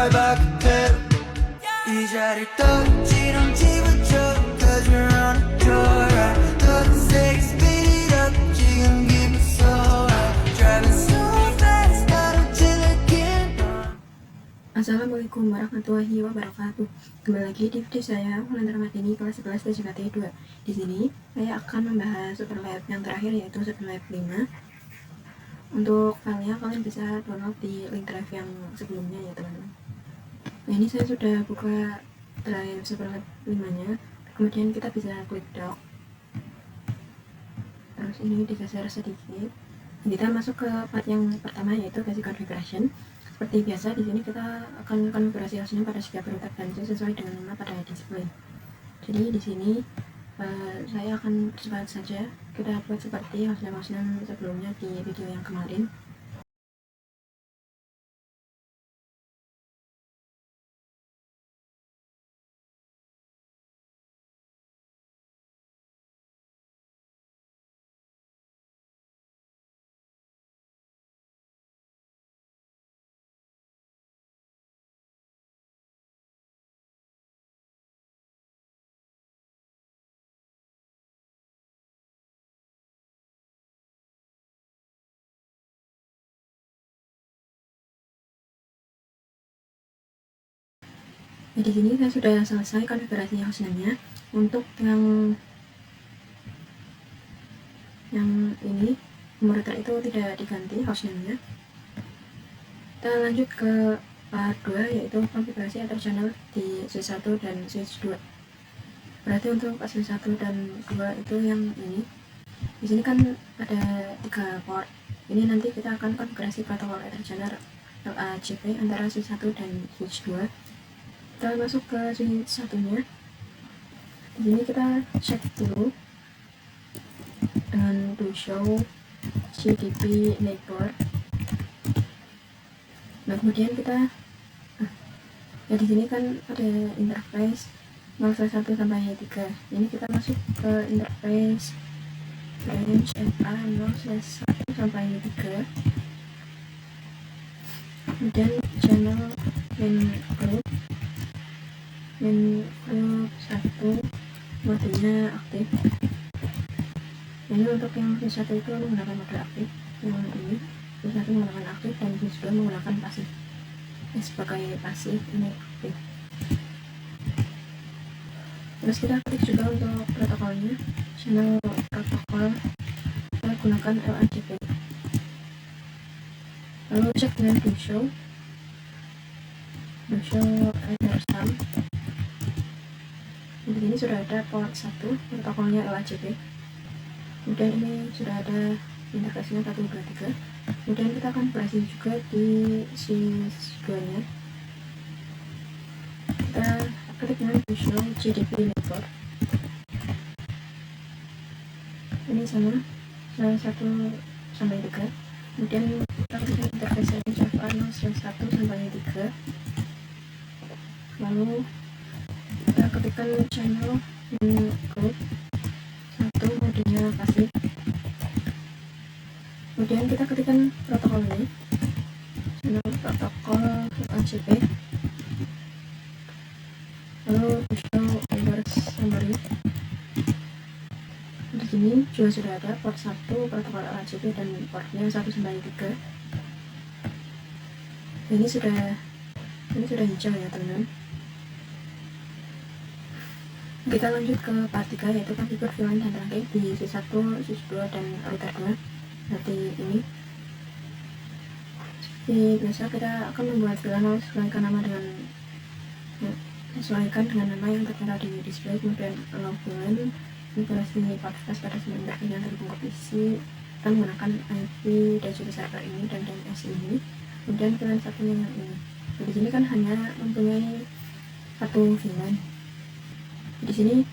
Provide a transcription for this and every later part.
이 자리를 떠지는 지부터 Cause we're on a joyride 더 세게 speed it up 지금 기분 so high Driving so fast 나를 지나긴 Assalamualaikum warahmatullahi wabarakatuh. Kembali lagi di video saya Wulandar Madini kelas 11 TJKT 2. Di sini saya akan membahas Superlab yang terakhir, yaitu Superlab 5. Untuk filenya kalian bisa download di link drive yang sebelumnya ya teman-teman. Nah, ini saya sudah buka drive Superlab 5-nya. Kemudian kita bisa klik dock. Terus ini digeser sedikit. Kita masuk ke part yang pertama, yaitu basic configuration. Seperti biasa, di sini kita akan konfigurasi hostname pada setiap router dan sesuai dengan nama pada display. Jadi di sini saya akan percepat saja. Kita buat seperti hostname sebelumnya di video yang kemarin. Nah, di sini saya sudah selesai konfigurasi hostname-nya. Untuk yang ini nomor router itu tidak diganti hostname-nya. Kita lanjut ke part 2, yaitu konfigurasi antar channel di switch 1 dan switch 2. Berarti untuk switch 1 dan 2 itu yang ini. Di sini kan ada 3 port. Ini nanti kita akan konfigurasi protokol Ether channel LACP antara switch 1 dan switch 2. Kita masuk ke switch satunya. Di sini kita cek dulu dengan to show GDP neighbor. Nah, kemudian kita ya di sini kan ada interface 0/1 sampai 3. Ini kita masuk ke interface range FA 0/1 sampai 3. Kemudian channel main group 1 modenya aktif. Ini untuk yang switch 1 itu menggunakan mode aktif, yang ini switch 1 menggunakan aktif dan switch 2 menggunakan pasif. Sebagai pasif ini aktif. Terus kita klik juga untuk protokolnya, channel protokol kita gunakan LACP. Lalu cek dengan do show Ether sum. Di sini sudah ada port 1 protokolnya LACP. Kemudian ini sudah ada interface-nya 1, 2, 3. Kemudian kita akan konfigurasi juga di switch 2-nya. Kita klik dengan visual GDP network. Ini sama 1 sampai 3. Kemudian kita klik interface range FA 0/1 sampai 3. Lalu kita ketikkan channel group 1 modenya pasif. Kemudian kita ketikkan protokolnya, channel protokol LACP. Lalu show inverse summary. Di sini juga sudah ada port 1 protokol LACP dan portnya 1 sampai 3. Ini sudah hijau ya teman-teman. Kita lanjut ke part 3, yaitu konfigur VLAN dan trunking di switch 1, switch 2 dan router 2. Nanti ini seperti biasa kita akan membuat VLAN lalu sesuaikan dengan nama yang tertera di display. Kemudian allow VLAN konfigurasi podcast pada semua interface yang terhubung ke PC. Kita menggunakan IP dan juga server ini dan DNS ini. Kemudian VLAN satunya yang ini. Nah, di sini kan hanya mempunyai satu VLAN. Di sini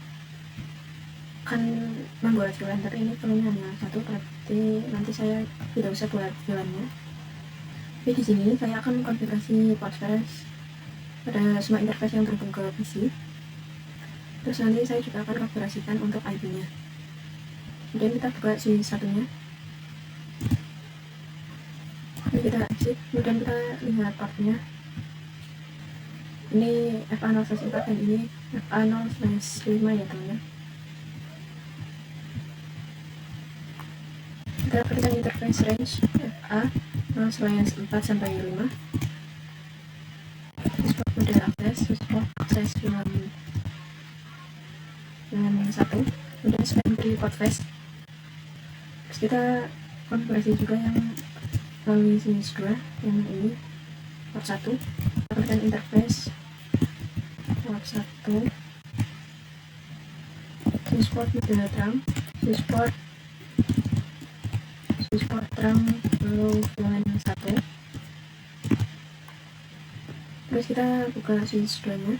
kan membuat VLAN, tapi ini VLAN hanya satu, berarti nanti saya tidak usah buat VLAN-nya. Tapi di sini saya akan konfigurasi podcast pada semua interface yang terhubung ke PC. Terus nanti saya juga akan konfigurasikan untuk IP-nya. Kemudian kita buka switch satunya. Ini kita exit, kemudian kita lihat portnya. ini FA0/4 dan ini FA0/5 ya teman-teman. Kita berikan interface range FA0/4 sampai 5. Support model akses, support akses dengan 1. Kemudian secondary port face. Terus kita konfigurasi juga yang melalui jenis 2, yang ini port 1. Kita berikan interface port 1. Support model terang, support terang low dengan 1. Terus kita buka switch 2 nya,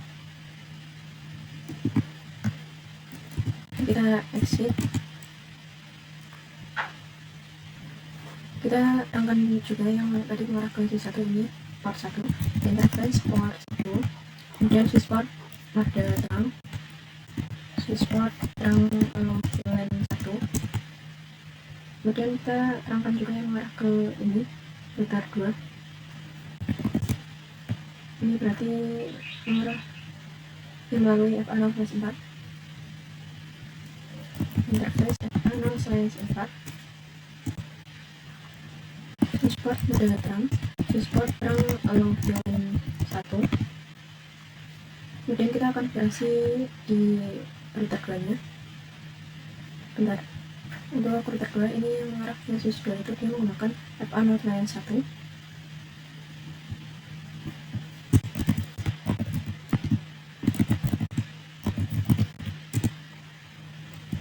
kita exit, kita tangkan juga yang tadi mengarah ke switch 1 ini port 1, interface port 1, kemudian switch port mode terang, switch port terang low dengan 1. Kemudian kita terangkan juga yang mengarah ke ini router 2. Ini berarti mengarah melalui FA0/4. Interface FA0/4. Support model terang, support terang low dengan 1. Kemudian kita akan konfigurasi di router 2 nya. Bentar, untuk router 2 ini yang mengarah ke switch 2 itu dia menggunakan FA0/1.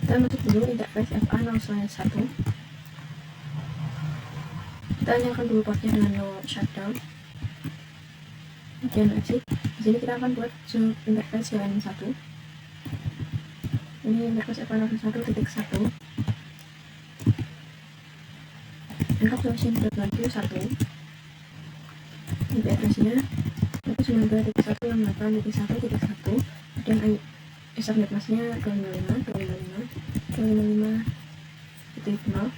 Kita masuk dulu interface FA0/1. Kita nyalakan dulu portnya dengan no shutdown, kemudian exit. Di sini kita akan buat sub interface WLAN 1. Ini interface FA0/1.1. Lengkap solusi 91. IP address-nya 192.168.1.1, dan subnet mask-nya 255.255.0.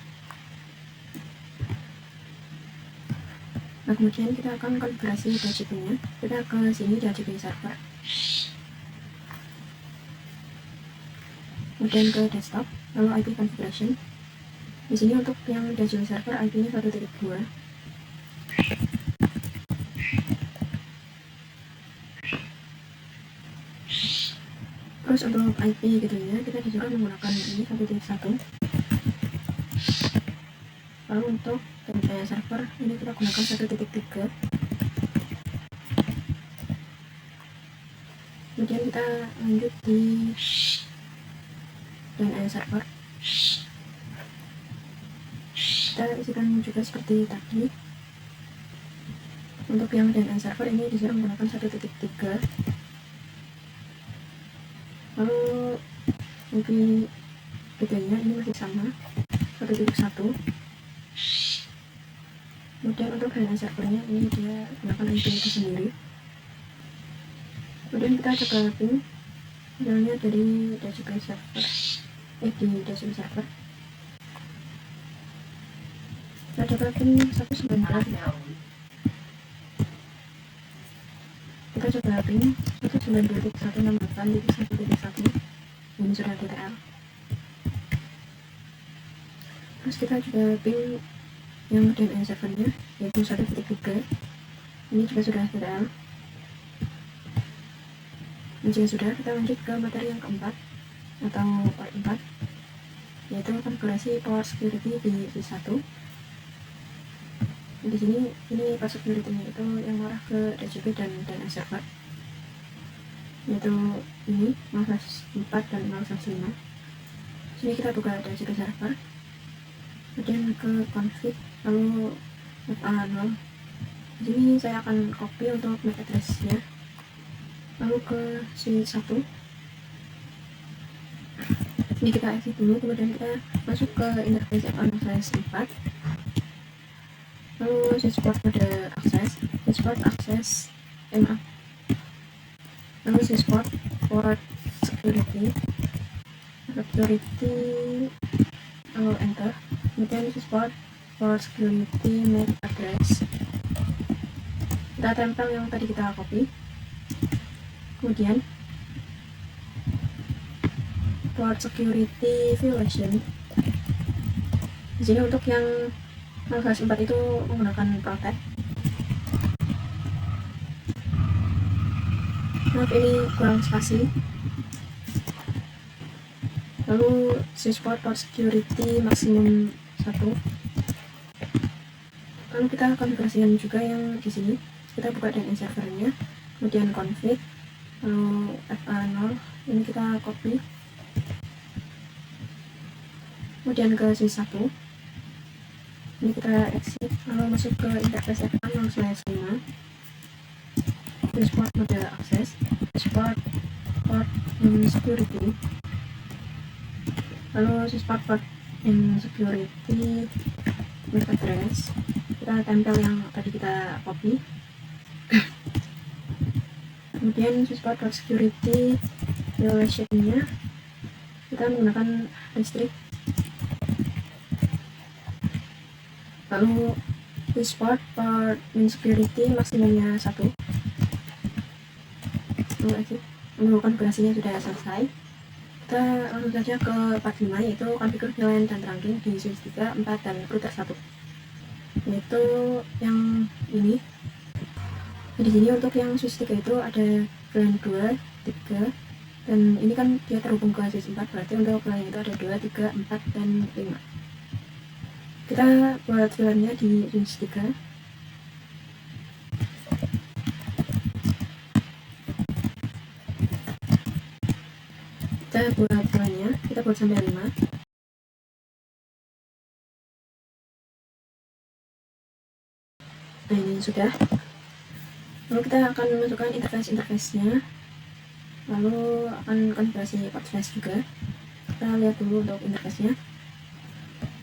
Nah, kemudian kita akan konfigurasi DHCP-nya. Kita ke sini DHCP server, kemudian ke desktop, lalu IP configuration. Di sini untuk yang DHCP server IP-nya 1.2. Terus untuk IP gedenya kita disuruh menggunakan ini 1.1. Lalu untuk server ini kita gunakan 1.3. Kemudian kita lanjut di server. Kita isikan juga seperti tadi. Untuk yang server ini disuruh menggunakan 1.3. Lalu IP gedenya ini masih sama 1.1. Kemudian untuk DNS servernya ini dia gunakan IP itu sendiri. Kemudian kita coba ping misalnya dari DHCP server, di DHCP server. Kita coba ping 192. Kita coba ping 192.168.1.1. Ini sudah DTL. Terus kita coba ping yang DNS servernya yaitu 1.3. Ini juga sudah DTL. Dan jika sudah, kita lanjut ke materi yang keempat atau part 4, yaitu konfigurasi port security di switch 1. Di sini ini port security-nya itu yang mengarah ke DHCP dan DNS server, yaitu ini 0/4 dan 0/5. Sini kita buka DHCP server, kemudian ke config, lalu FA0. Di sini saya akan copy untuk MAC address-nya, lalu ke switch 1. Ini kita exit dulu, kemudian kita masuk ke interface FA0/4. Lalu switch port mode akses, switch port akses, lalu switch port security, lalu enter. Kemudian switch port security MAC address. Kita tempel yang tadi kita copy. Kemudian port security violation. Di sini untuk yang 0/4 itu menggunakan protect. Maaf ini kurang spasi. Lalu switchport port security maksimum 1. Lalu kita konfigurasikan juga yang di sini. Kita buka DNS servernya, kemudian config, lalu FA0 ini kita copy, kemudian ke switch 1 ini kita exit, lalu masuk ke interface FA0/5, switchport mode access, switchport port in security, lalu switchport port in security MAC address, kita tempel yang tadi kita copy. Kemudian switchport port security violation-nya kita menggunakan restrict, lalu switchport port in security maksimumnya 1. Lalu exit. Lalu konfigurasinya sudah selesai. Kita langsung saja ke part 5, yaitu configure VLAN dan trunking di switch 3, 4, dan router 1, yaitu yang ini. Di sini untuk yang switch 3 itu ada VLAN 2, 3, dan ini kan dia terhubung ke switch 4, berarti untuk VLAN itu ada 2, 3, 4, dan 5. Kita buat VLAN-nya di switch 3. Kita buat VLAN-nya, kita buat sampai 5. Nah ini sudah. Lalu kita akan masukkan interface-nya, lalu akan konfigurasi port flash juga. Kita lihat dulu untuk interface-nya.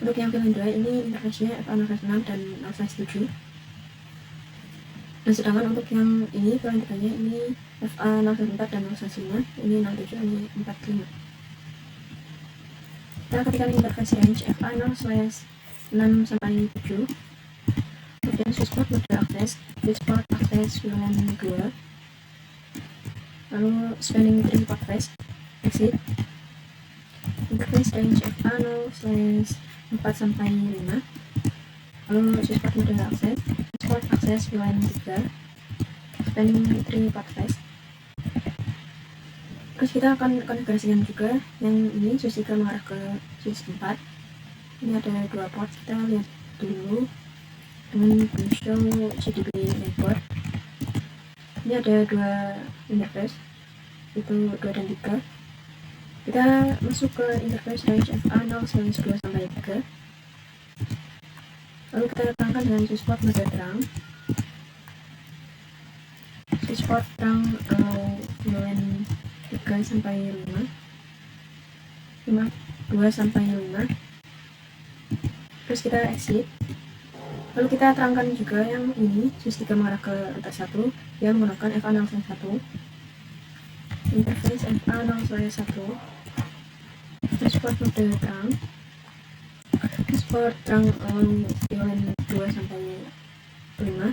Untuk yang VLAN 2 ini interface-nya FA0/6 dan 0/7. Nah sedangkan untuk yang ini VLAN 3-nya ini FA0/4 dan 0/5, ini 0/7, ini 4/5. Kita ketikkan interface range FA0/6 sampai 7. Kemudian switchport mode access, switchport access VLAN 2, lalu spanning tree port flash, exit, interface range FA0/4 sampai 5, lalu switchport mode access, switchport access VLAN 3, spanning tree port flash. Terus kita akan konfigurasikan juga yang ini switch 3 mengarah ke switch 4. Ini ada 2 port, kita lihat dulu dengan show GDB network. Ini ada 2 interface, itu 2 dan 3. Kita masuk ke interface range FA0/2 sampai 3. Lalu kita terangkan dengan switchport mode terang, switchport terang VLAN 3 sampai 5, 2 sampai 5. Terus kita exit. Lalu kita terangkan juga yang ini switch 3 mengarah ke router 1 yang menggunakan FA0/1, interface FA0/1, switchport mode terang, switchport terang VLAN 2 sampai 5.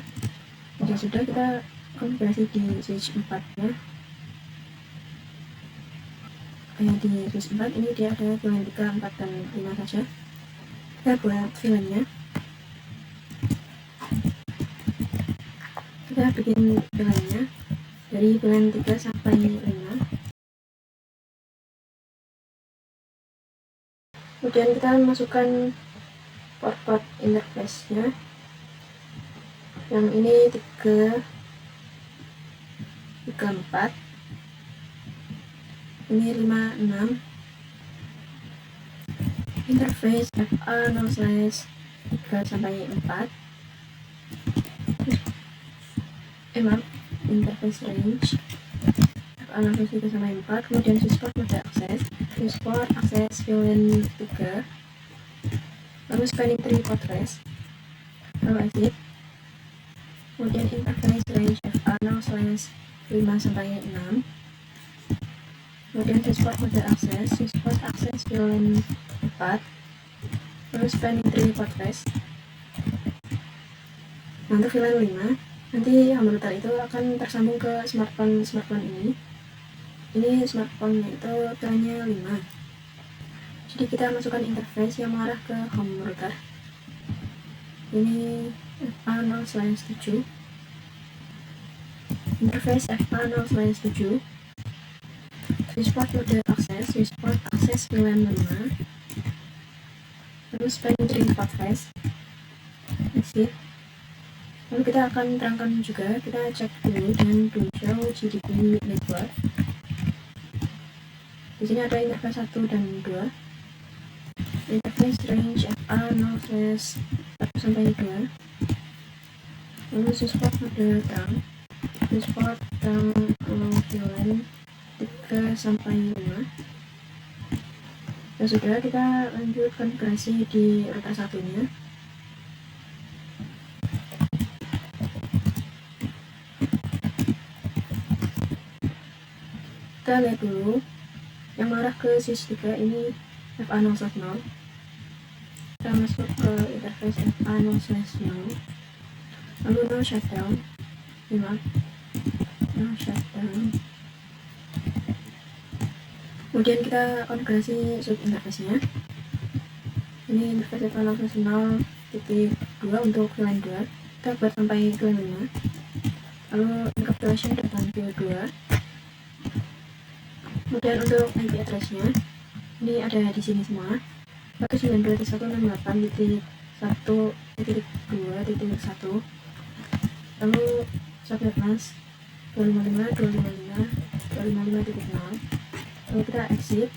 Jika sudah, kita konfigurasi di switch 4 nya. Di switch 4 ini dia ada VLAN 3, 4, dan 5 saja. Kita buat VLAN-nya. Kita bikin VLAN-nya dari VLAN 3 sampai 5. Kemudian kita masukkan port-port interface-nya. Yang ini 3, 4, ini 5, 6. Interface FA0/3 sampai 4. Interface range FA0/3 sampai 4. Kemudian switchport mode access, switchport access VLAN 3, lalu spanning tree port flash, lalu exit. Kemudian interface range FA0/5 sampai 6. Kemudian switchport mode access, switchport access VLAN 4, lalu spanning tree port flash. Nah, untuk VLAN 5 nanti home router itu akan tersambung ke smartphone ini smartphone itu ukurannya 5. Jadi kita masukkan interface yang mengarah ke home router. Ini FA0/7, interface FA0/7, switchport mode akses, switchport akses pilihan 5, lalu span entry default phase, exit. Lalu kita akan terangkan juga, kita cek dulu dengan show GDP network. Di sini ada interface 1 dan 2. Interface range FA0/1-2. Lalu switchport mode terang, switchport terang VLAN 3-5. Dan sudah, kita lanjut konfigurasi di router satunya. Kita lihat dulu yang mengarah ke switch 3 ini FA0/0. Kita masuk ke interface FA0/0, lalu no shutdown, no shutdown. Kemudian kita konfigurasi sub interface-nya. Ini interface FA0/0.2 untuk VLAN 2. Kita buat sampai VLAN 5. Lalu encapsulation datang ke 2. Kemudian untuk IP address-nya, ini ada di sini semua. 192.168.1.2.1. Lalu subnet mask 255.255.255.0. Lalu kita exit.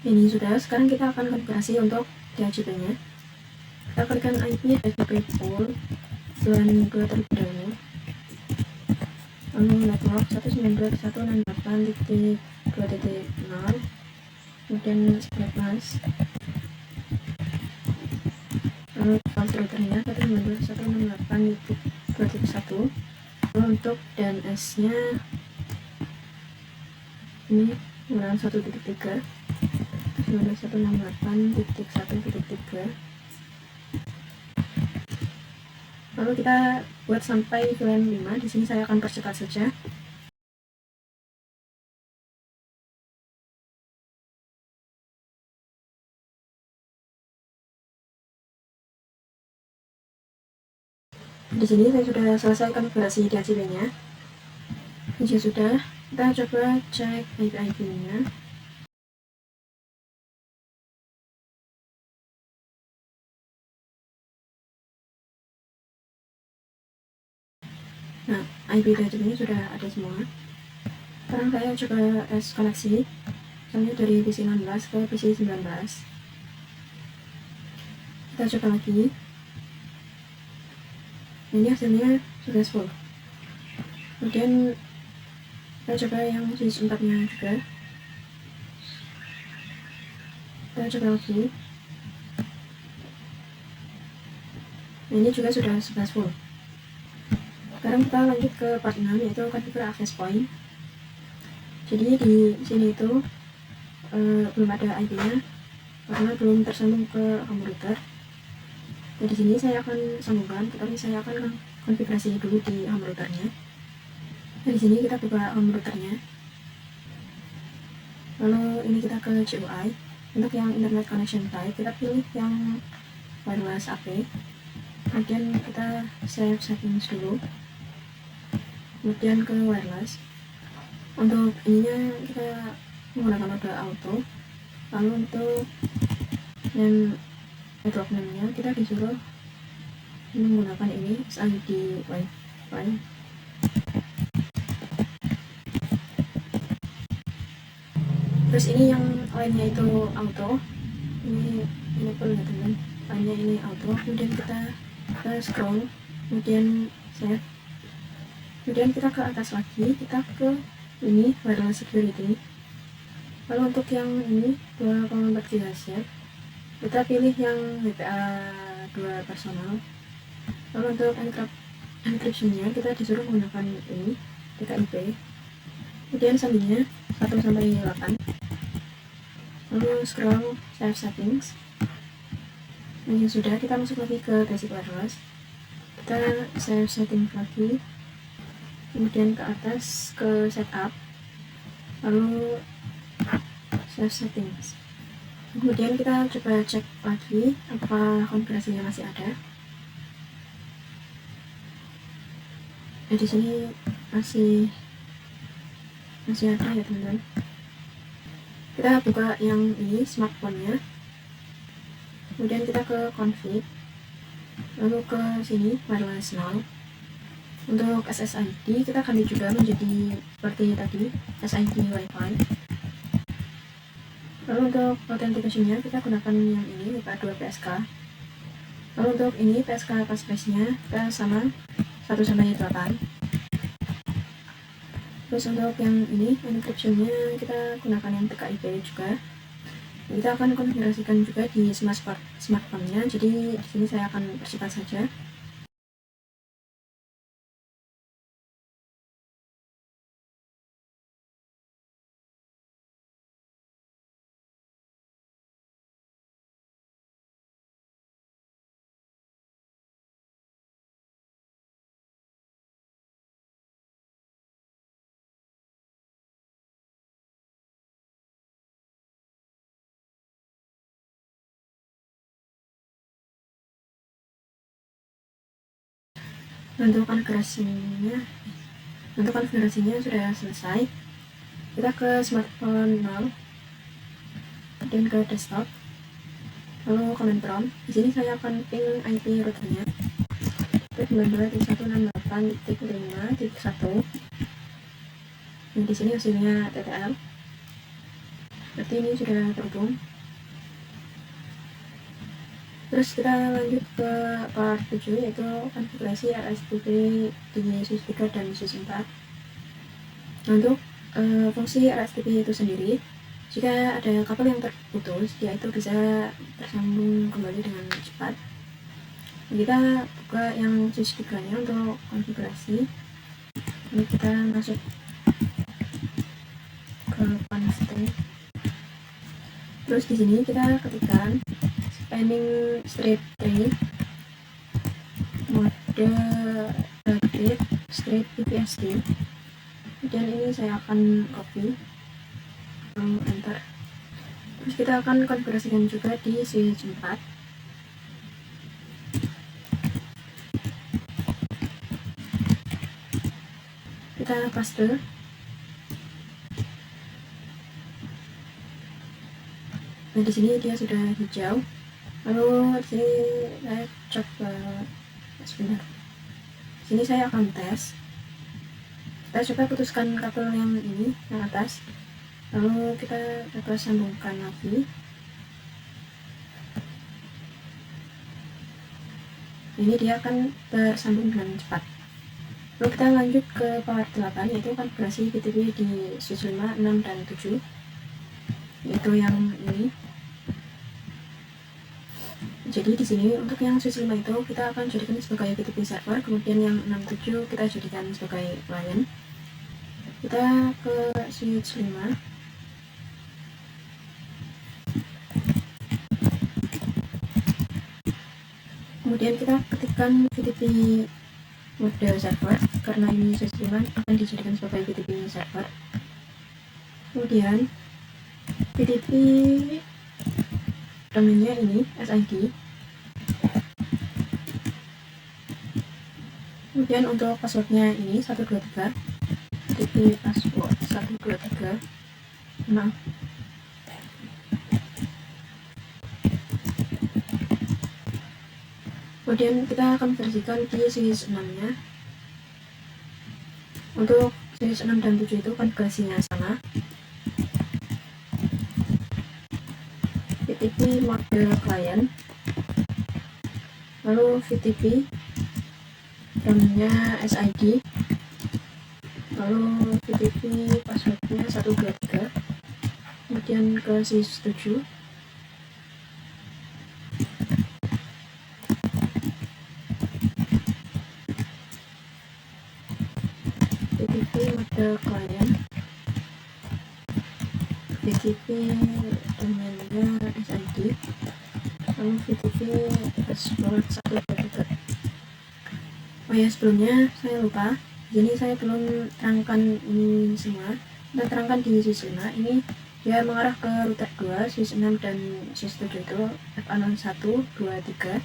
Ini sudah. Sekarang kita akan konfigurasi untuk DHCP-nya. Kita klikkan IP DHCP pool 92 terlebih dahulu. Lalu network 192.168.2.0. Kemudian subnet mask. Lalu default routernya 192.168.2.1. Lalu untuk DNS-nya ini menggunakan 1.3. 168.1.3. Lalu kita buat sampai VLAN 5. Di sini saya akan percepat saja. Di sini saya sudah selesai konfigurasi DHCP-nya. Jika sudah, kita coba cek IP-nya. Nah, IP DHCP-nya sudah ada semua. Sekarang saya coba tes koneksi, misalnya dari PC 16 ke PC 19. Kita coba lagi. Ini hasilnya successful. Kemudian kita coba yang switch 4-nya juga. Kita coba lagi. Ini juga sudah successful. Sekarang kita lanjut ke part 6, yaitu configure access point. Jadi di sini itu belum ada IP-nya karena belum tersambung ke home router. Jadi di sini saya akan sambungkan, tetapi saya akan konfigurasi dulu di home routernya. Nah, di sini kita buka home routernya. Lalu ini kita ke GUI. Untuk yang internet connection type, kita pilih yang wireless AP. Kemudian kita save settings dulu. Kemudian ke wireless. Untuk ininya kita menggunakan mode auto. Lalu untuk network name-nya kita disuruh menggunakan ini SID Wi-Fi. Terus ini yang lainnya itu auto. Ini pun ya teman. Lainnya ini auto. Kemudian kita scroll, kemudian save. Kemudian kita ke atas lagi, kita ke ini wireless security. Lalu untuk yang ini 2,4 GHz, kita pilih yang WPA 2 personal. Lalu untuk encryption-nya kita disuruh menggunakan ini TKIP, kemudian sandinya 1 sampai 8, lalu scroll save settings. Nah, yang sudah, kita masuk lagi ke basic wireless, kita save settings lagi, kemudian ke atas ke setup, lalu save settings. Kemudian kita coba cek lagi apakah konfigurasinya masih ada. Nah, di sini masih ada ya teman-teman. Kita buka yang ini smartphone-nya, kemudian kita ke config, lalu ke sini wireless now. Untuk SSID kita ganti juga menjadi seperti tadi, SID Wi-Fi. Lalu untuk authentication-nya kita gunakan yang ini, WPA2 PSK. Lalu untuk ini PSK passphrase-nya kita sama 1 sampai 8. Terus untuk yang ini encryption-nya kita gunakan yang TKIP juga. Kita akan konfigurasikan juga di smartphone-nya. Jadi di sini saya akan persingkat saja. Untuk konfigurasinya sudah selesai. Kita ke smartphone now, dan ke desktop, lalu command prompt. Di sini saya akan ping IP routernya 92.168.5.1. Nah, di sini hasilnya TTL. Berarti ini sudah terhubung. Terus kita lanjut ke part 7, yaitu konfigurasi RSTP di switch 3 dan switch 4. Nah, untuk fungsi RSTP itu sendiri, jika ada kabel yang terputus, dia itu bisa tersambung kembali dengan cepat. Kita buka yang switch 3 nya untuk konfigurasi. Ini kita masuk ke panel. Terus di sini kita ketikkan spanning strip tree mode grid strip PPSD. Dan ini saya akan copy, lalu enter. Terus kita akan konfigurasikan juga di switch 4. Kita paste. Nah, di sini dia sudah hijau. Lalu di sini saya coba sebentar. Di sini saya akan tes. Kita coba putuskan kabel yang ini, yang atas. Lalu kita coba sambungkan lagi. Ini dia akan tersambung dengan cepat. Lalu kita lanjut ke part 8, yaitu konfigurasi PTP di switch 5, 6, dan 7, yaitu yang ini. Jadi di sini untuk yang switch 5 itu kita akan jadikan sebagai PTP server, kemudian yang 6, 7 kita jadikan sebagai client. Kita ke switch 5. Kemudian kita ketikkan PTP mode server, karena ini switch 5 akan dijadikan sebagai PTP server. Kemudian PTP domainnya ini SID. Kemudian untuk passwordnya ini 123, PTP password 123. Maaf. Kemudian kita akan konversikan di switch 6 nya. Untuk switch 6 dan 7 itu konfigurasinya sama. PTP mode client, lalu PTP namanya SID, lalu PTP passwordnya 123, kemudian ke switch 7. VTP domainnya SID, lalu VTP password 123. Oh ya, sebelumnya saya lupa, jadi saya belum terangkan ini semua. Kita terangkan di switch 5 ini dia mengarah ke router 2, switch 6 dan switch 7 itu FA01, 2, 3.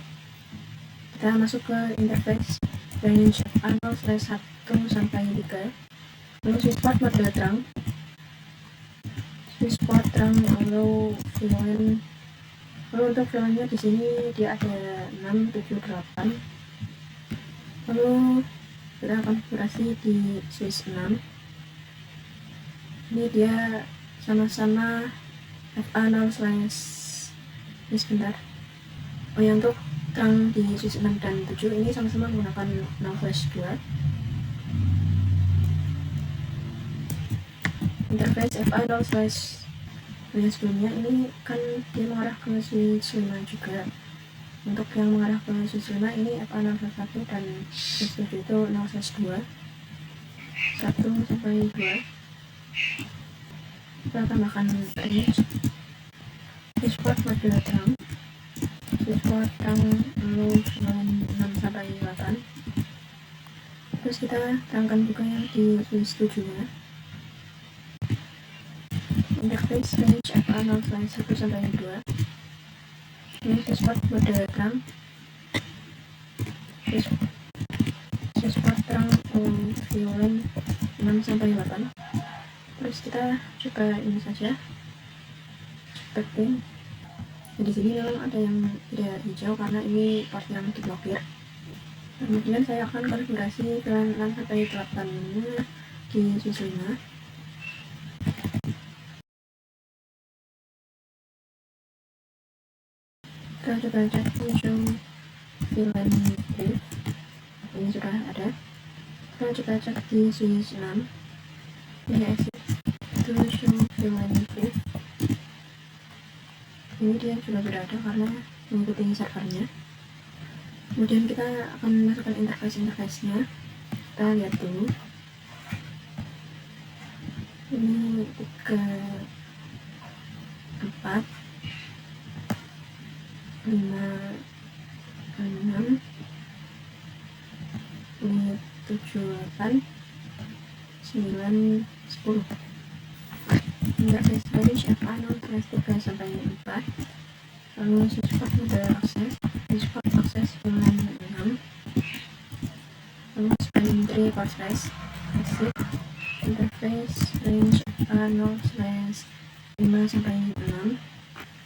Kita masuk ke interface range FA0/1 sampai 3. Lalu switch port mode terang, switch port terang lalu VLAN. Lalu untuk VLAN-nya di sini dia ada 6, 7, 8. Lalu kita konfigurasi di switch 6. Ini dia sama-sama FA0/, ini sebentar. Oh ya, untuk terang di switch 6 dan 7 ini sama-sama menggunakan 0/2. Interface FA0/, yang sebelumnya ini kan dia mengarah ke switch 5 juga. Untuk yang mengarah ke switch 5 ini FA0/1 dan switch 7 itu 0/2, 1 sampai 2. Kita tambahkan range, switch port mode terang, switch port terang lalu 6 sampai 8. Terus kita terangkan juga yang di switch 7 nya. Interface range FA0/1 sampai 2. Ini switch port mode terang, switch port terang VLAN 6 sampai 8. Terus kita coba ini saja, backpin. Nah, di sini memang ada yang tidak hijau karena ini port yang diblokir. Kemudian saya akan konfigurasi VLAN 6 sampai 8 di switch 5. Kita coba cek show VLAN brief, ini sudah ada. Kita coba cek di switch 6, ini exit to show VLAN brief. Ini dia sudah ada karena mengikuti servernya. Kemudian kita akan masukkan interface-nya. Kita lihat dulu. Ini 3, 4, 5, 6, ini 7, 8, 9, 10. Interface range FA0/3 sampai 4. Lalu switch port mode akses, switch port akses VLAN 6. Lalu spanning tree port size, exit. Interface range FA0/5 sampai 6.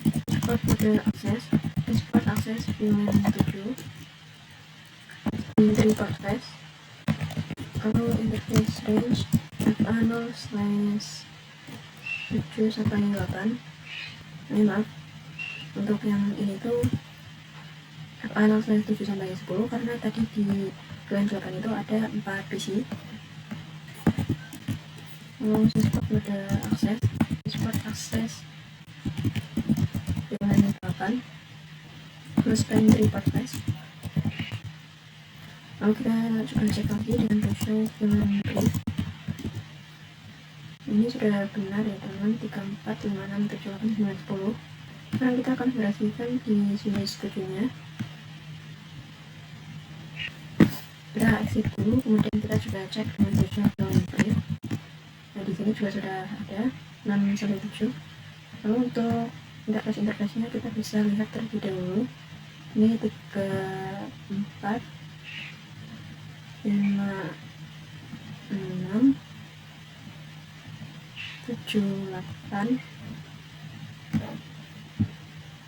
Switch port mode akses, switch port akses VLAN 7. Spanning tree port size. Lalu interface range FA0/7 sampai 8. Maaf, untuk yang ini tuh FA0/7 sampai 10 karena tadi di VLAN 8 itu ada 4 PC. Lalu switch port mode akses, switch port akses VLAN 8. Terus spanning tree port size. Lalu kita coba cek lagi dengan ratio VLAN brief. Ini sudah benar ya teman, 3, 4, 5, 6, 7, 8, 9, 10. Sekarang kita akan konfigurasikan di switch 7 nya. Kita exit dulu, kemudian kita coba cek dengan ratio VLAN brief. Nah, di sini juga sudah ada 6 sampai 7. Lalu untuk interface-nya kita bisa lihat terlebih dahulu. Ini 3, 4, 5, 6, 7, 8,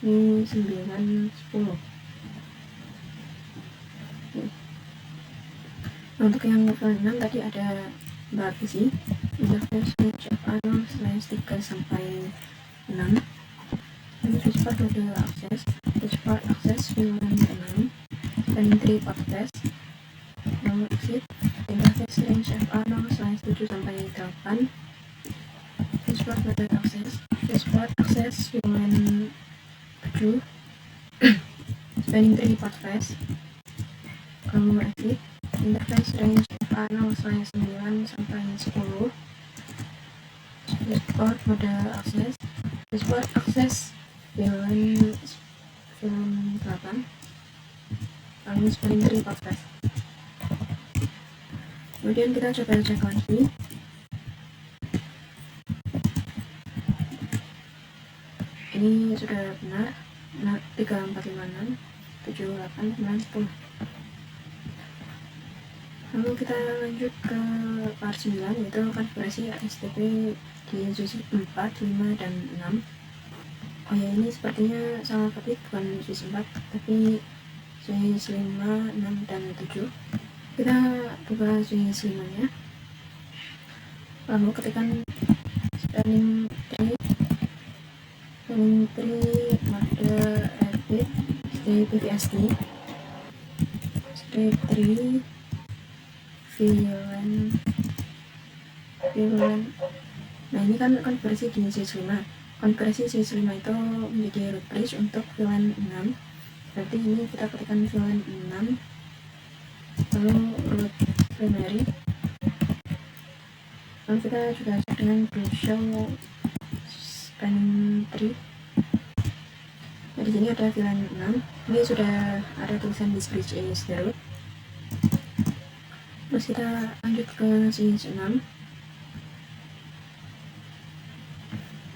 ini 9, 10. Nah, untuk yang level 6 tadi ada 4 PC. Interface range FA0/3 sampai 6. Ini switch port mode akses, switch port akses VLAN 6, spanning tree port test. Lalu exit. Interface range FA0/7 sampai 8. Switch port mode akses, switch port akses VLAN 7, spanning tree port test. Lalu exit. Interface range FA0/9 sampai 10. dashboard mode akses, dashboard akses VLAN 8, lalu spanning tree podcast. Kemudian kita coba cek lagi. Ini sudah benar. Nah, 3, 4, 5, 6, 7, 8, 9, 10. Lalu kita lanjut ke part 9, yaitu konfigurasi HTTP di switch 4, 5, dan 6. Oh ya, ini sepertinya salah ketik, bukan switch 4 tapi switch 5, 6, dan 7. Kita buka switch 5 nya, lalu ketikkan spanning tree mode repeat pvst strip 3 VLAN. Nah, ini kan konversi di switch 5. Konversi switch 5 itu menjadi root bridge untuk VLAN 6. Berarti ini kita ketikkan VLAN 6, lalu root primary, lalu kita juga cek dengan show spanning tree. Nah, di sini ada VLAN 6. Ini sudah ada tulisan this bridge is the root. Terus kita lanjut ke switch 6.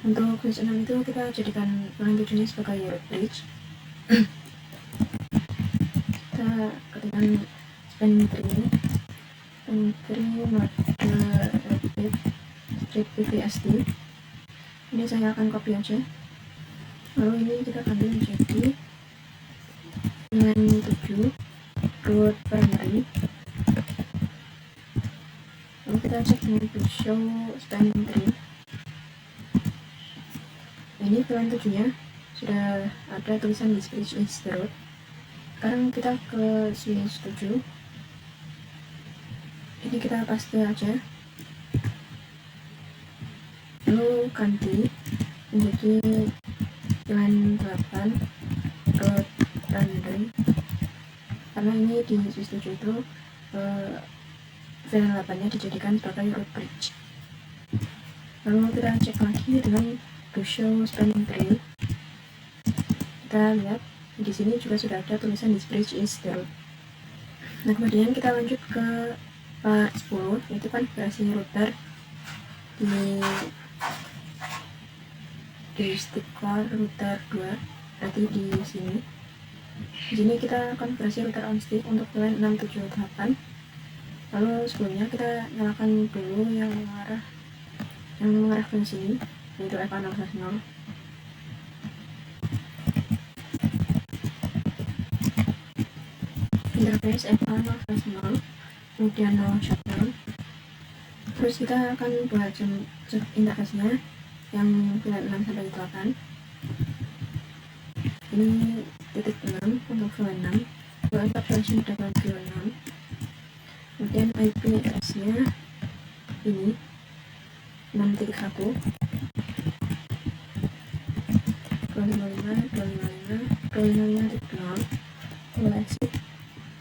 Untuk switch 6 itu kita jadikan VLAN 7 sebagai root bridge. Kita ketikkan spanning tree mode repeat strip pvst. Ini saya akan copy aja, lalu ini kita ambil menjadi VLAN 7 root primary. Lalu kita cek dengan show spanning tree. Ini VLAN 7 nya sudah ada tulisan this bridge is the root. Sekarang kita ke switch 7. Ini kita paste aja, lalu ganti menjadi VLAN 8 root primary, karena ini di switch 7 itu VLAN 8 nya dijadikan sebagai root bridge. Lalu kita cek lagi dengan show spanning tree. Kita lihat di sini juga sudah ada tulisan this bridge is the root. Nah, kemudian kita lanjut ke part 10, yaitu konfigurasi router di stick core router 2. Berarti di sini. Di sini kita konfigurasi router on stick untuk VLAN 678. Lalu sebelumnya kita nyalakan dulu yang mengarah ke sini, yaitu FA0/0. Interface FA0/0, kemudian no shutdown. Terus kita akan buat interface-nya yang VLAN 6 sampai 8. Ini titik 6 untuk VLAN 6, lalu application data VLAN 6. Kemudian IP address-nya ini 6.1 255.255.255.0. Lalu exit,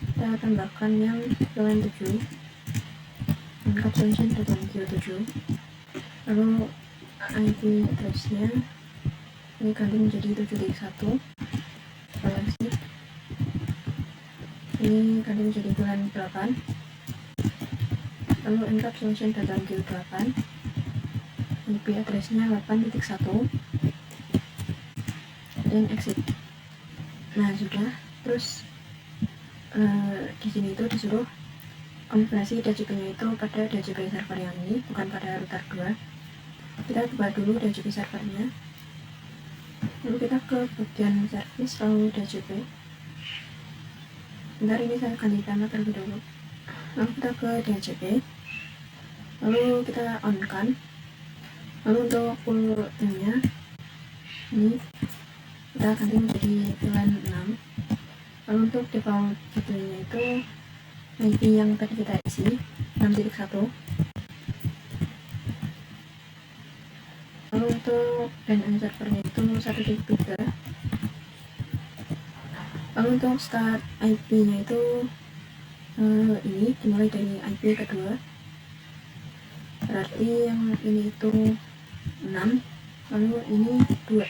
kita tambahkan yang VLAN 7 encapsulation 7. Lalu IP address-nya ini ganti menjadi 7.1. Lalu exit, ini ganti menjadi VLAN 8. Lalu encapsulation 8. IP address-nya 8.1 dan exit. Nah, sudah. Terus di sini itu disuruh konfigurasi DHCP-nya itu pada DHCP server yang ini, bukan pada router 2. Kita buka dulu DHCP servernya, lalu kita ke bagian service, lalu DHCP. Bentar, ini saya ganti tema terlebih dahulu. Lalu kita ke DHCP, lalu kita on kan. Lalu untuk full theme-nya ini kita ganti menjadi VLAN 6. Lalu untuk default gateway-nya itu IP yang tadi kita isi 6.1. Lalu untuk DNS servernya itu 1.3. Lalu untuk start IP-nya itu ini dimulai dari IP kedua. Berarti yang ini itu 6, lalu ini 2.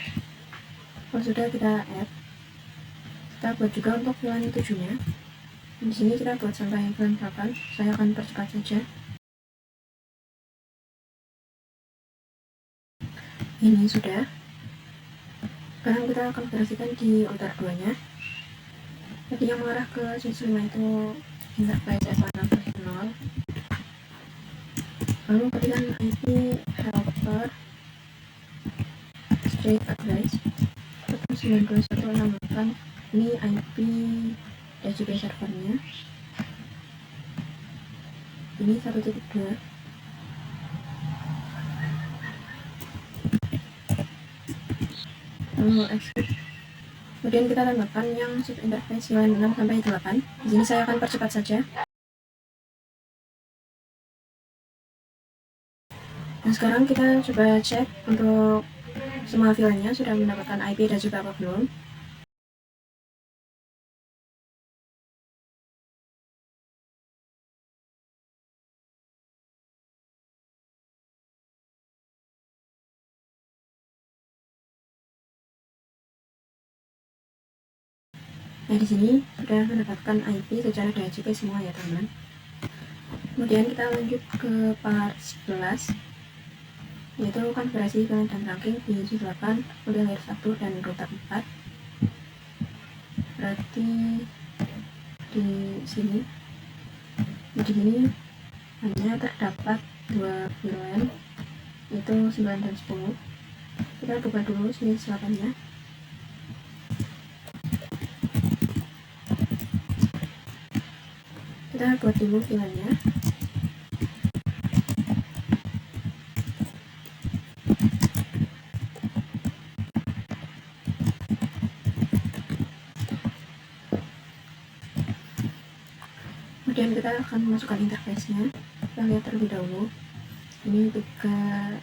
Kalau sudah kita add, kita buat juga untuk VLAN 7 nya. Di sini kita buat sampai VLAN 8. Saya akan percepat saja. Ini sudah. Sekarang kita akan konfigurasikan di router 2 nya. Jadi yang mengarah ke switch 5 itu interface F1.0. Lalu ketikkan IP helper straight address 191.6.8. Ini IP DHCP servernya. Ini 1.2. Lalu exit. Kemudian kita tambahkan yang switch interface VLAN 6 sampai 8. Di sini saya akan percepat saja. Nah, sekarang kita coba cek untuk semua VLAN-nya sudah mendapatkan IP dan juga apa belum. Nah, di sini sudah mendapatkan IP secara DHCP semua ya teman-teman. Kemudian kita lanjut ke part 11, yaitu konfigurasi VLAN dan ranking di switch 8, model layer 1 dan router 4. Berarti di sini hanya terdapat 2 VLAN, yaitu 9 dan 10. Kita buka dulu switch 8 nya. Kita buat dulu VLAN-nya. Kemudian kita akan masukkan interface-nya. Kita lihat terlebih dahulu. Ini 3,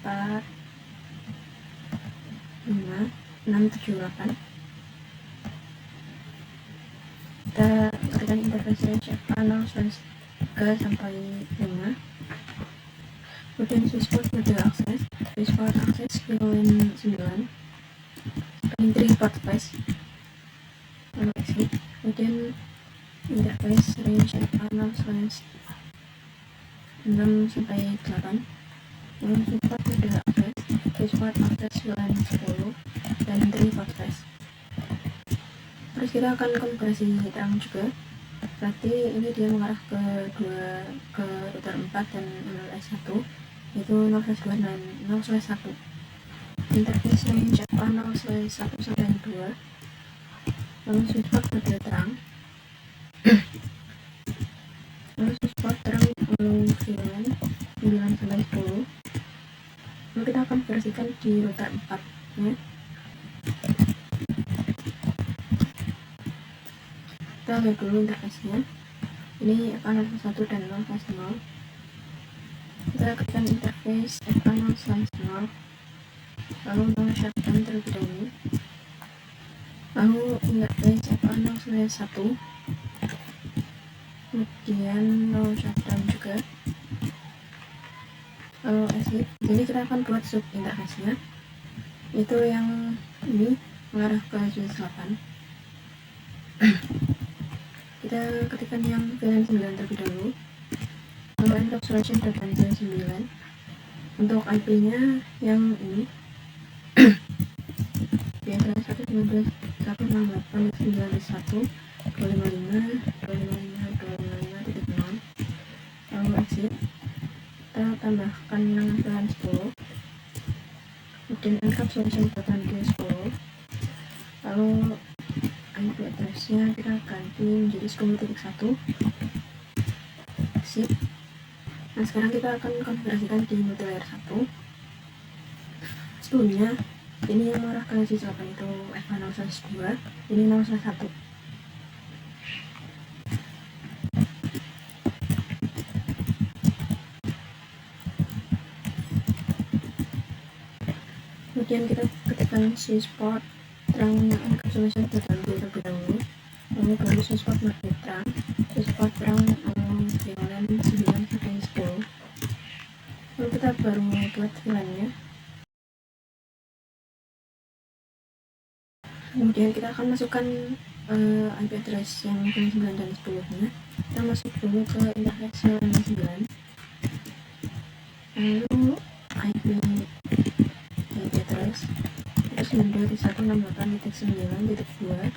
4, 5, 6, 7, 8. Kita ketikkan interface range F0/3 sampai 5. Kemudian switchport model akses, switchport akses VLAN 9, paling 3 port space, lalu exit. Kemudian interface range F0/6 sampai 8. Lalu switchport model akses, switchport akses VLAN 10 dan 3 port space. Terus kita akan konfigurasi terang juga. Berarti ini dia mengarah ke router 4 dan MLS1, yaitu 0/2 dan 0/1. Interface range F0/1 sampai 2. Lalu switchport model terang. Lalu switchport terang VLAN 9 sampai 10. Lalu kita akan konfigurasikan di router 4 nya. Kita lihat dulu interface-nya. Ini F0/1 dan 0/0. Kita ketikkan interface F0/0, lalu 0 shutdown terlebih dahulu. Lalu interface F0/1, kemudian 0 shutdown juga. Lalu exit. Jadi kita akan buat sub interface-nya, itu yang ini mengarah ke switch 8. Kita ketikkan yang VLAN 9 terlebih dahulu, lalu encapsulation dan 9. Untuk IP nya yang ini biasa 1.19.1.9.1.255.255.255.0. Lalu exit. Kita tambahkan yang VLAN 10, kemudian encapsulation dan 10. Lalu IP address-nya kita ganti menjadi 10.1. Sip. Nah, sekarang kita akan konfigurasikan di model layer 1. Sebelumnya, ini yang mengarah ke switch 8 itu F0/2, ini 0/1. Kemudian kita ketikkan switchport terang encapsulation terlebih dahulu, lalu baru switchport model terang, switchport terang VLAN 9 sampai 10. lalu kita baru buat VLAN-nya. Kemudian kita akan masukkan IP address yang 9 dan 10 nya. Kita masuk dulu ke interface yang 9, lalu IP address itu 92.168.9.2.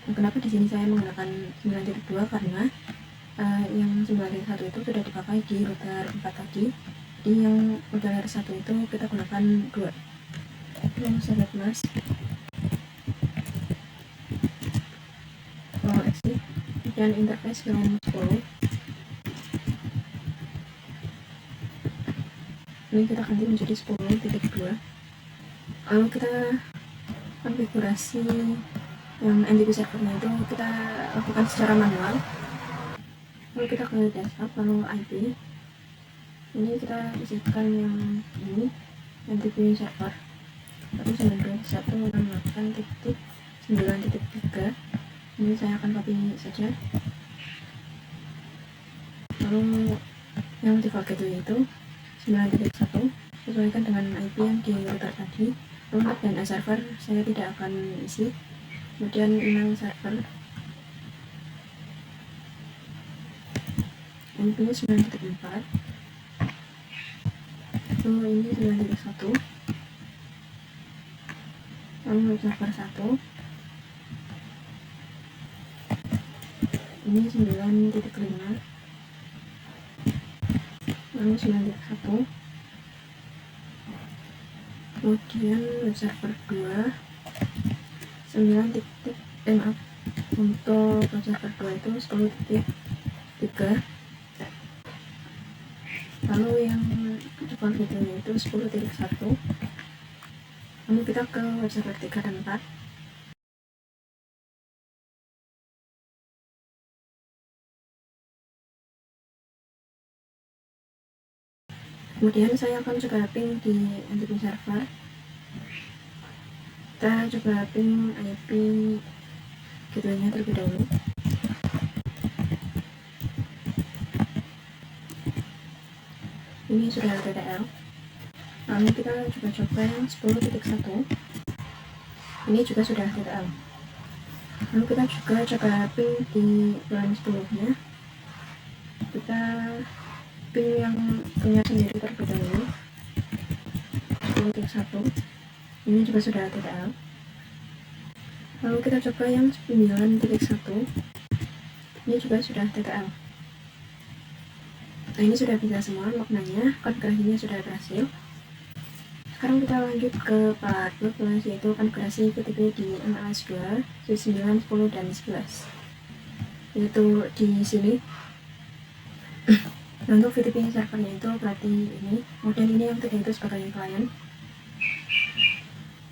Nah, kenapa di sini saya menggunakan 9.2 karena yang 9.1 itu sudah dipakai di router 4 tadi. Jadi yang router 1 itu kita gunakan 2. Lalu saya mas exit dan interface VLAN 10. Ini kita ganti menjadi 10.2. Lalu kita konfigurasi yang NTP servernya itu kita lakukan secara manual. Lalu kita ke desktop, lalu IP ini kita isikan yang ini NTP server 192.168.9.3. Ini saya akan copy saja. Lalu yang default gateway itu 9.1 sesuaikan dengan IP yang di router tadi. Untuk DNA server saya tidak akan isi. Kemudian email server IP 9.4, lalu ini 9.1, lalu server 1 ini 9.5, lalu 9.1, kemudian web server 2 maaf, untuk web server 2 itu 10.3, lalu yang default videonya itu 10.1. Lalu kita ke web server 3 dan 4. Kemudian saya akan coba ping di NTP server. Kita coba ping IP gateway-nya terlebih dahulu. Ini sudah TTL. Lalu kita coba yang 10.1. Ini juga sudah TTL. Lalu kita juga coba ping di VLAN 10-nya. Kita ping yang punya sendiri terlebih dahulu 10.1. Ini juga sudah TTL. Lalu kita coba yang 9.1. Ini juga sudah TTL. Nah, ini sudah bisa semua maknanya, konfigurasinya sudah berhasil. Sekarang kita lanjut ke part 12, yaitu konfigurasi VTP di MLS2, switch 9, 10, dan 11. Yaitu di sini. Nah, untuk VTP servernya itu berarti ini, kemudian ini yang tiga itu sebagai klien.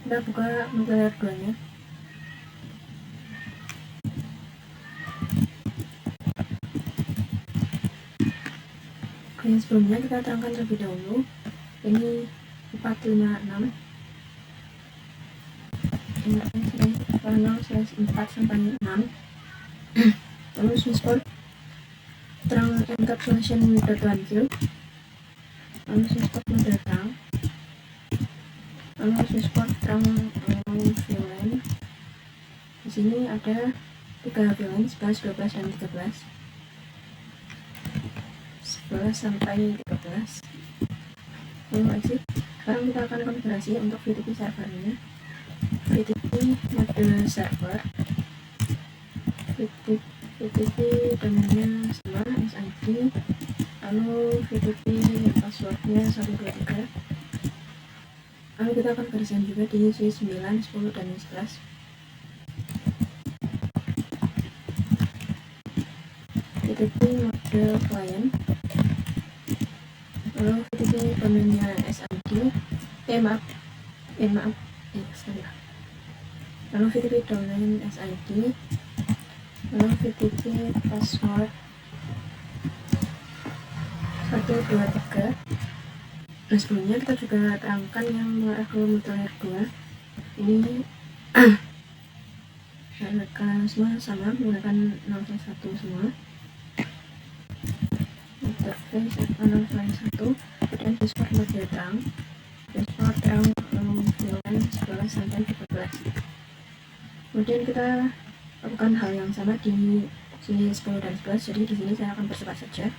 Kita buka multilayer 2-nya. Yang sebelumnya kita terangkan terlebih dahulu. Ini 456 4 sampai 6. Lalu switchport terang encapsulation.1Q, lalu switchport model terang, lalu switchport terang VLAN. Di sini ada 3 VLAN, 11, 12, dan 13. 11 sampai 13. Lalu exit. Sekarang kita akan konfigurasi untuk VTP servernya. VTP mode server, VTP domainnya sama SID, lalu VTP passwordnya 123. Lalu kita akan konfigurasikan juga di switch 9, 10, dan 11. VTP mode client, lalu VTP domainnya SID, lalu VTP domain SID, lalu VTP password 123. Nah, sebelumnya kita juga terangkan yang mengarah ke multilayer 2. Ini mereka semua sama menggunakan 611 semua. interface F601, kemudian switchboard mode terang, switchboard terang VLAN 11 sampai 13. Kemudian kita lakukan hal yang sama di sini 10 dan 11, jadi di sini saya akan percepat saja.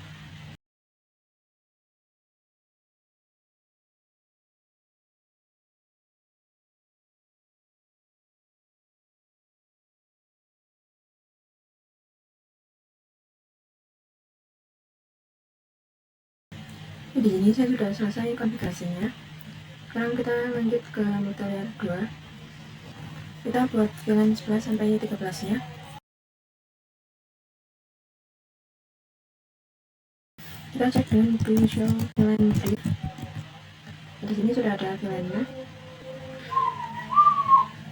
Di sini saya sudah selesai konfigurasinya. Sekarang kita lanjut ke multilayer 2. Kita buat VLAN 11 sampai 13 nya. Kita cek dengan visual VLAN brief. Di sini sudah ada VLAN-nya.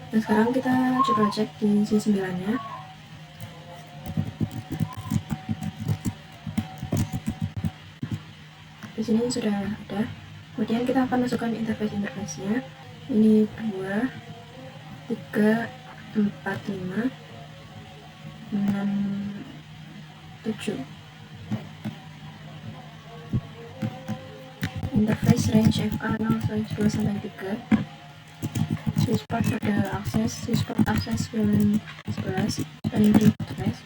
Dan sekarang kita coba cek di sisi 9-nya. Di sini sudah ada. Kemudian kita akan masukkan interface-nya. Ini 2, 3, 4, 5, 6, 7. Interface range FA0/2 sampai 3. Switchboard pada akses, switchboard akses VLAN 11, spanning tree interface.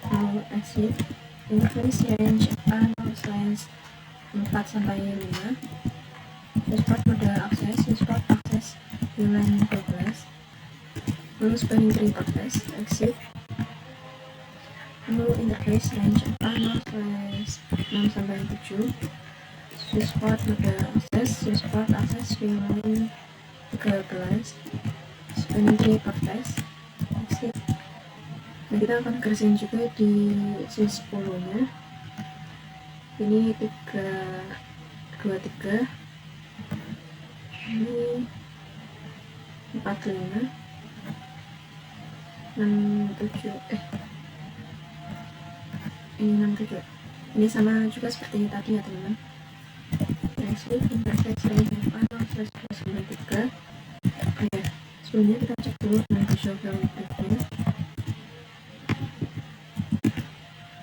Lalu exit. Interface range FA0/4 sampai 5. Switchboard mode akses, switchboard akses VLAN 12. Lalu spanning tree interface, exit. Lalu interface range FA0/6 sampai 7. Switchboard mode akses, switchboard akses VLAN 13. Spanning tree interface, exit. Nah, kita akan kerjain juga di switch 10 nya. Ini 323, ini 45, 67, ini 67. Ini sama juga seperti tadi ya teman-teman. Next, interface range FA0/2 3. Sebelumnya kita cek dulu dengan visual VLAN briefnya.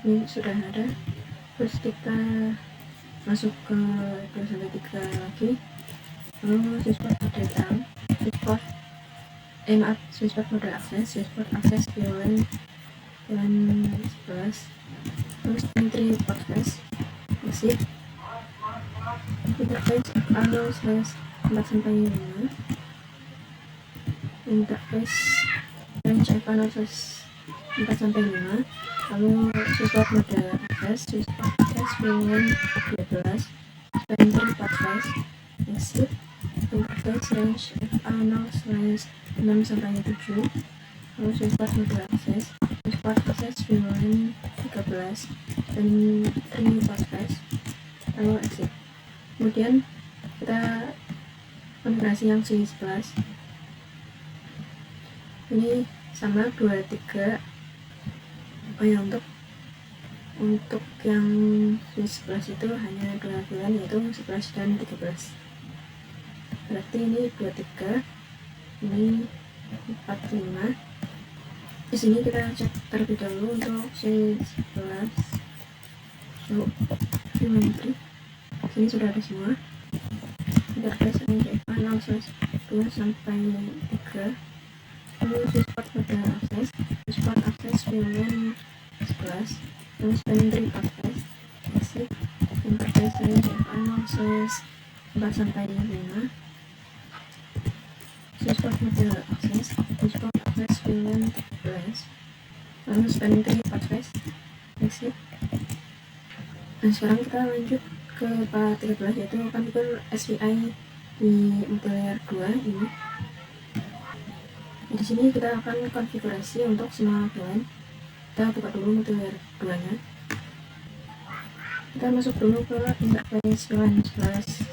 Ini sudah ada. Terus kita masuk ke 2-3 lagi. Lalu switchboard mode terang, switchboard mode akses, switchboard akses VLAN 11. Terus entry portface, exit. Interface FA0/4 sampai 5. Interface range FA0/4 sampai 5. Lalu switchboard mode akses, switchboard akses VLAN 12, spanning tree portface, exit. Interface range FA0/6 sampai 7. Lalu switchboard mode akses, switchboard akses VLAN 13, spanning tree portface, lalu exit. Kemudian kita konfigurasi yang C11. Ini sama 23. Oh ya, untuk yang C11 itu hanya 2 VLAN, yaitu 11 dan 13. Berarti ini 23, ini 45. Di sini kita cek terlebih dahulu untuk C11. So, geometri. Sini sudah ada semua. Interface range FA0/2 sampai 3. Lalu switchboard mode akses, switchboard akses VLAN 11, lalu spanning tree portface, exit. Interface range FA0/4 sampai 5. Switchboard mode akses, switchboard akses VLAN 13, lalu spanning tree portface, exit. Nah, sekarang kita lanjut ke part 13, yaitu configure SPI di multilayer 2 ini. Di sini kita akan konfigurasi untuk semua VLAN. Kita buka dulu multilayer 2 nya. Kita masuk dulu ke interface VLAN 11.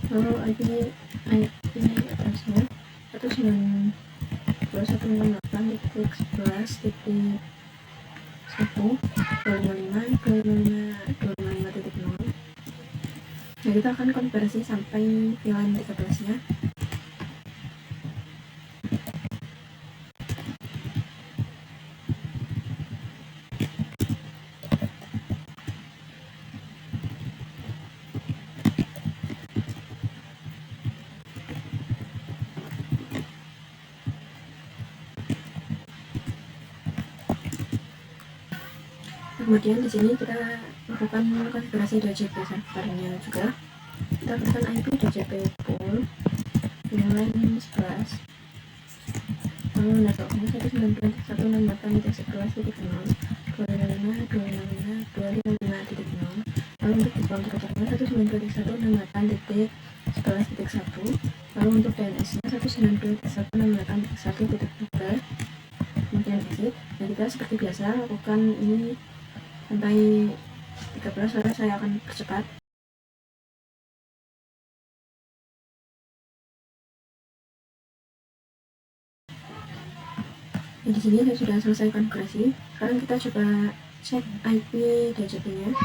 Lalu IP addressnya 192.11.1.255.255.0. Nah, kita akan konversi sampai VLAN 13 nya. Kemudian di sini kita lakukan konfigurasi DHCP servernya juga. Kita berikan IP DHCP pool inline 11, lalu networknya 192.168.11.0, 255.255.255.255.0. lalu untuk default routernya 192.168.11.1, lalu untuk DNS nya 192.168.1.3. kemudian exit. Nah, kita seperti biasa lakukan ini sampai 13, lalu saya akan percepat. Nah, di sini saya sudah selesai konfigurasi. Sekarang kita coba cek IP DHCP-nya.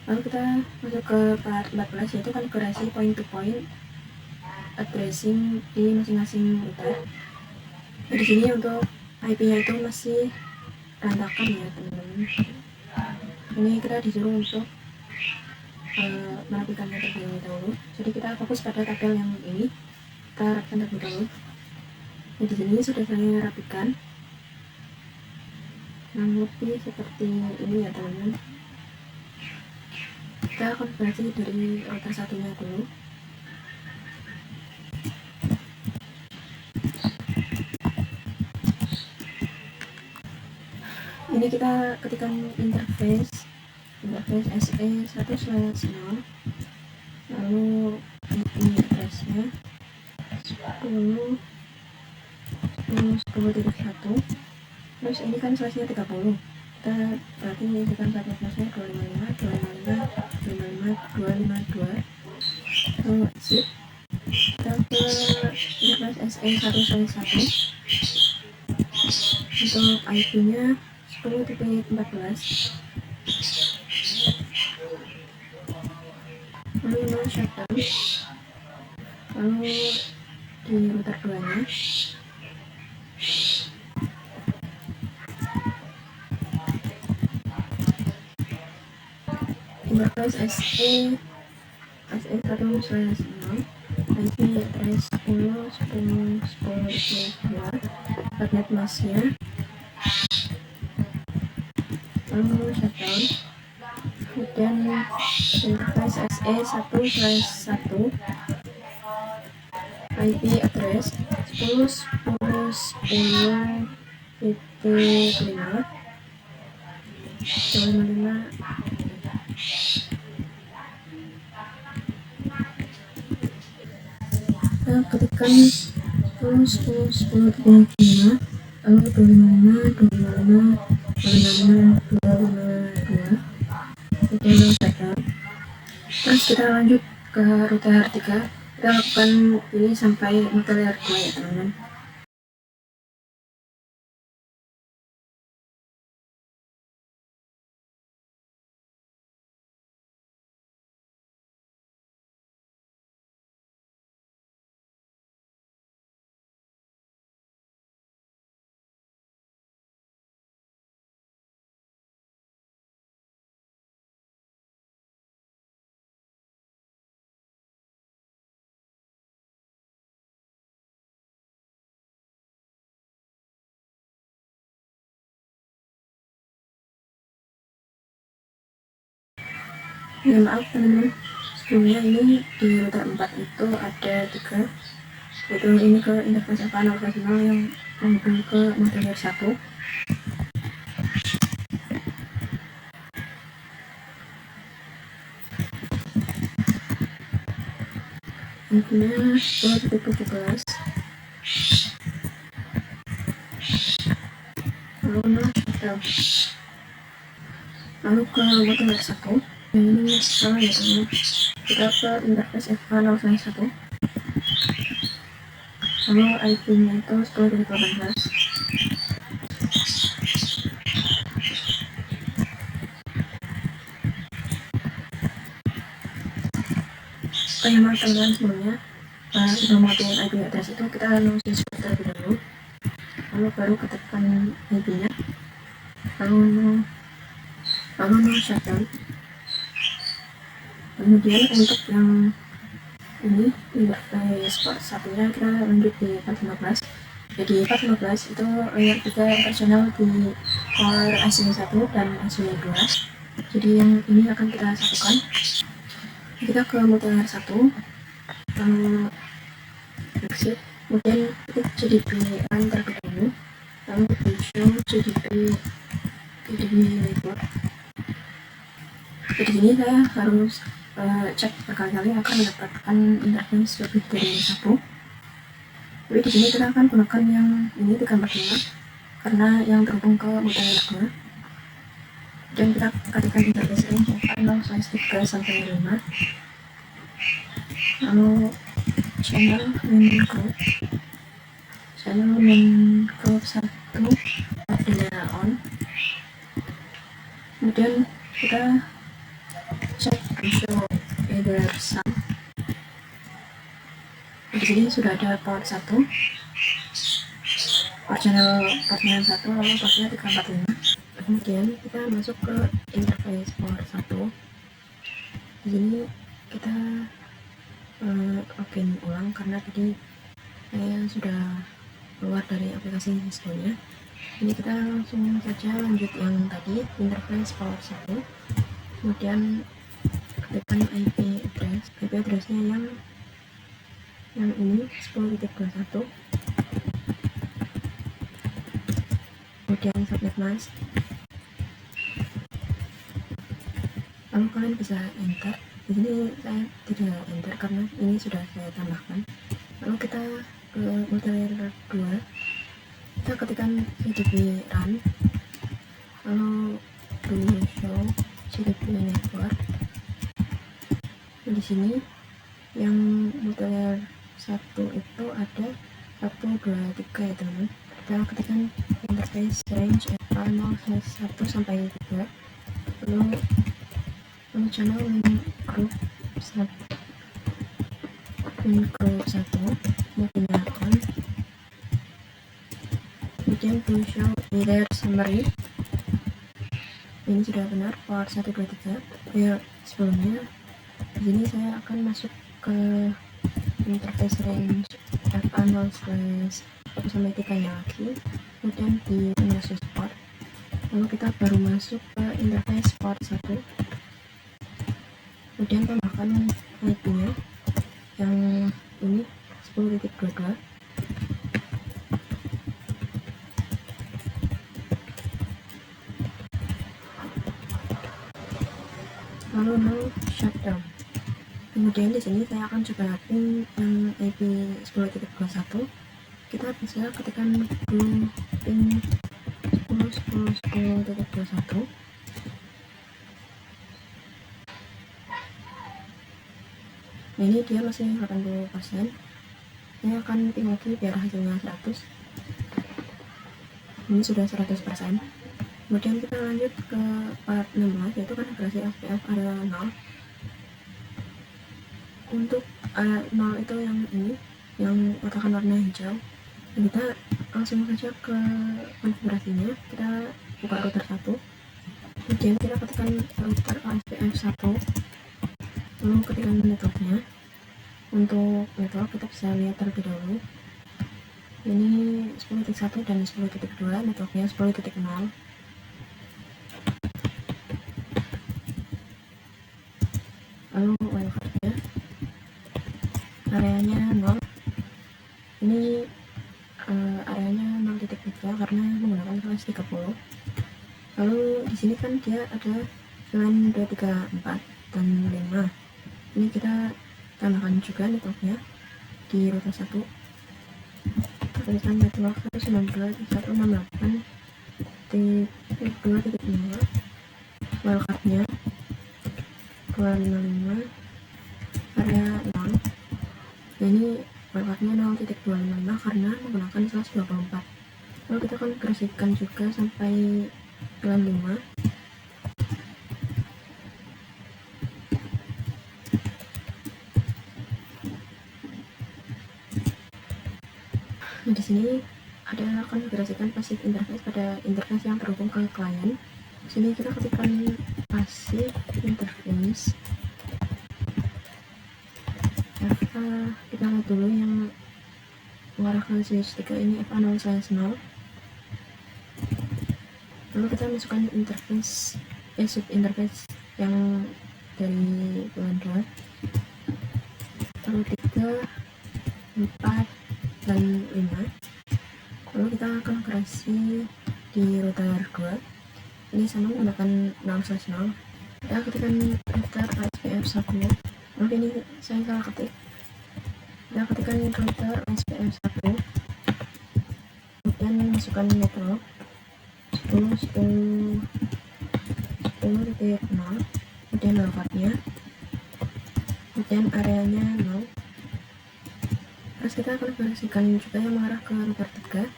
Lalu kita masuk ke part 14, yaitu konfigurasi point to point addressing di masing-masing router. Nah, di sini untuk IP-nya itu masih berantakan ya teman-teman. Ini kita disuruh untuk merapikannya terlebih dahulu. Jadi kita fokus pada tabel yang ini, kita rapikan terlebih dahulu. Nah, di sini sudah saya rapikan, kurang lebih seperti ini ya teman-teman. Kita konfigurasi dari router satunya dulu. Ini kita ketikkan interface SE1/0, lalu IP address-nya 10.10.1. terus ini kan size-nya 30, kita berarti tekan satu flashnya 255.255.255.252. lalu exit. Kita ke interface SE1/1. untuk IP-nya 10.14, lalu no shutdown, lalu di router 2 nya interface SE1/0, IP address 10.10.10.2, subnet mask-nya, lalu shutdown. Kemudian interface SE1/1, IP address 10.10.10.5, 255. Kita ketikkan 10.10.10.5, lalu 255.255.255.252. Lalu shutdown. Terus kita lanjut ke router 3. Kita lakukan ini sampai router layer 2 ya teman-teman. Ya maaf teman-teman, sebelumnya ini di router 4 itu ada 3, yaitu ini ke interface operasional yang menghubungi ke model 1. IP-nya 10.17, lalu no shutdown, lalu ke model 1. Ini salah ya teman-teman, kita ke interface F0/1, lalu IP-nya itu 10.18. Maaf teman-teman, sebelumnya sudah memakai IP address itu kita langsung switch terlebih dahulu, lalu baru ketikkan IP-nya, lalu no shutdown. Kemudian untuk yang ini interface port satunya kita lanjut di 415. Jadi 415 itu layer 3 operasional di core IC1 dan IC2. Jadi yang ini akan kita satukan. Kita ke multi layer 1, exit, kemudian ketik GDP run terlebih dahulu, lalu show GDP network. Jadi sini saya harus cek berkali-kali akan mendapatkan interface lebih dari satu. Tapi di sini kita akan gunakan yang ini 345 karena yang terhubung ke multi layer 2. Dan kita ketikkan interface range 0/3 sampai 5. Lalu channel main group 1 adalah on. Kemudian kita cek show either sum. Di sini sudah ada port 1, port channel 1, lalu portnya 345. Kemudian kita masuk ke interface port 1. Di sini kita login ulang karena tadi saya sudah keluar dari aplikasi sebelumnya. Ini kita langsung saja lanjut yang tadi, interface port 1. Kemudian ketikkan IP address-nya yang ini 10.21. Kemudian subnet mask. Lalu kalian bisa enter. Di sini saya tidak enter karena ini sudah saya tambahkan. Lalu kita ke multi layer 2. Kita ketikkan GDP run, lalu show GDP network. Di sini yang multi layer 1 itu ada 1, 2, 3 ya teman. Kita ketikkan interface range 0/1 sampai 3. Lalu channel main group 1 mobilnya on. Kemudian to show either summary, ini sudah benar port 1, 2, 3. Ya sebelumnya di sini saya akan masuk ke interface range F0/1 sampai 3 nya lagi, kemudian di menu port, lalu kita baru masuk ke interface port 1. Kemudian tambahkan IP-nya yang ini 10.22. Lalu no shutdown. Kemudian di sini saya akan coba pin yang IP 10.21. Kita bisa ketikkan dulu pin 10.10.10.21. Nah, ini dia masih 80%. Saya akan ping lagi biar hasilnya 100. Ini sudah 100%. Kemudian kita lanjut ke part 16, yaitu konfigurasi SPF area 0. Untuk area 0 itu yang ini, yang kotakan warna hijau. Dan kita langsung saja ke konfigurasinya. Kita buka router 1. Kemudian kita ketikkan router SPF 1. Lalu ketikkan networknya. Untuk network kita bisa lihat terlebih dahulu. Ini 10.1 dan 10.2, networknya 10.0. Lalu wildcardnya areanya 0. Ini areanya 0.3 karena menggunakan kelas 30. Lalu di sini kan dia ada 9, 2, 3, 4 dan 5. Ini kita tambahkan juga networknya di router 1. Tulisan network 192.168.2.0, wildcardnya 255, area 0. Nah, ini wildcardnya 0.255 karena menggunakan kelas 24. Lalu kita konfigurasikan juga sampai 95. sini ada konfigurasikan passive interface pada interface yang terhubung ke klien. Di sini kita ketikkan passive interface. Kita lihat dulu yang mengarah ke switch 3 ini FA0/0. Lalu kita masukkan interface sub interface yang dari bulan 2, lalu 3, 4, dan 5. Lalu kita konfigurasi di router 2 ini sama menggunakan 0/0. Kita ketikkan router SPF1. Lalu ini saya salah ketik. Kita ketikkan router SPF1, kemudian masukkan network 10.10.10.0, kemudian wildcardnya, kemudian areanya 0. Terus kita konfigurasikan juga yang mengarah ke router 3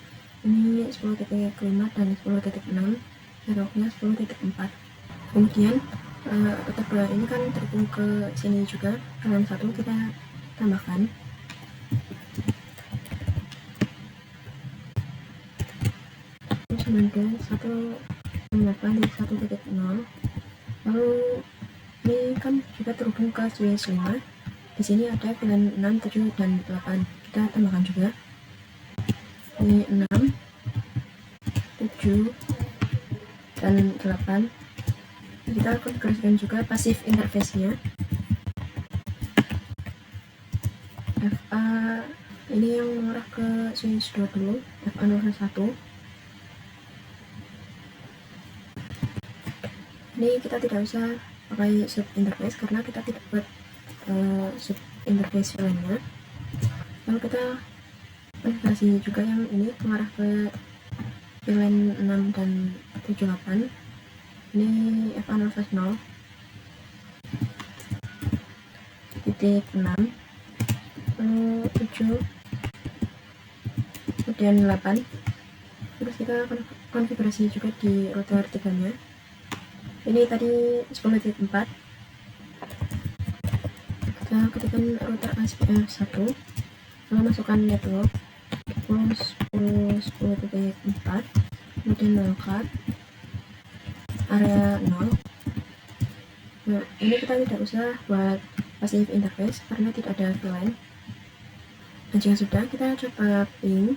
ini 10.5 dan 10.6, networknya 10.4. Kemudian router 2 ini kan terhubung ke sini juga dengan 1, kita tambahkan. Terus 1.8.1.0. Lalu ini kan juga terhubung ke switch 5. Di sini ada VLAN 6, 7, dan 8. Kita tambahkan juga. Ini 6, 7, dan 8. Kita konfigurasikan juga passive interface-nya. FA ini yang mengarah ke switch 2 dulu, FA0/1. Ini kita tidak usah pakai sub interface karena kita tidak buat sub interface lainnya. Lalu kita konfigurasi juga yang ini mengarah ke VLAN 6 dan 78. Ini FA0/0 titik 6, lalu 7, kemudian 8. Terus kita konfigurasi juga di router 3 nya. Ini tadi 10.4. Kita ketikkan router SPF1, lalu masukkan network 10.10.10.4, kemudian wildcard area 0. Nah, ini kita tidak usah buat passive interface karena tidak ada VLAN. Dan jika sudah, kita coba ping.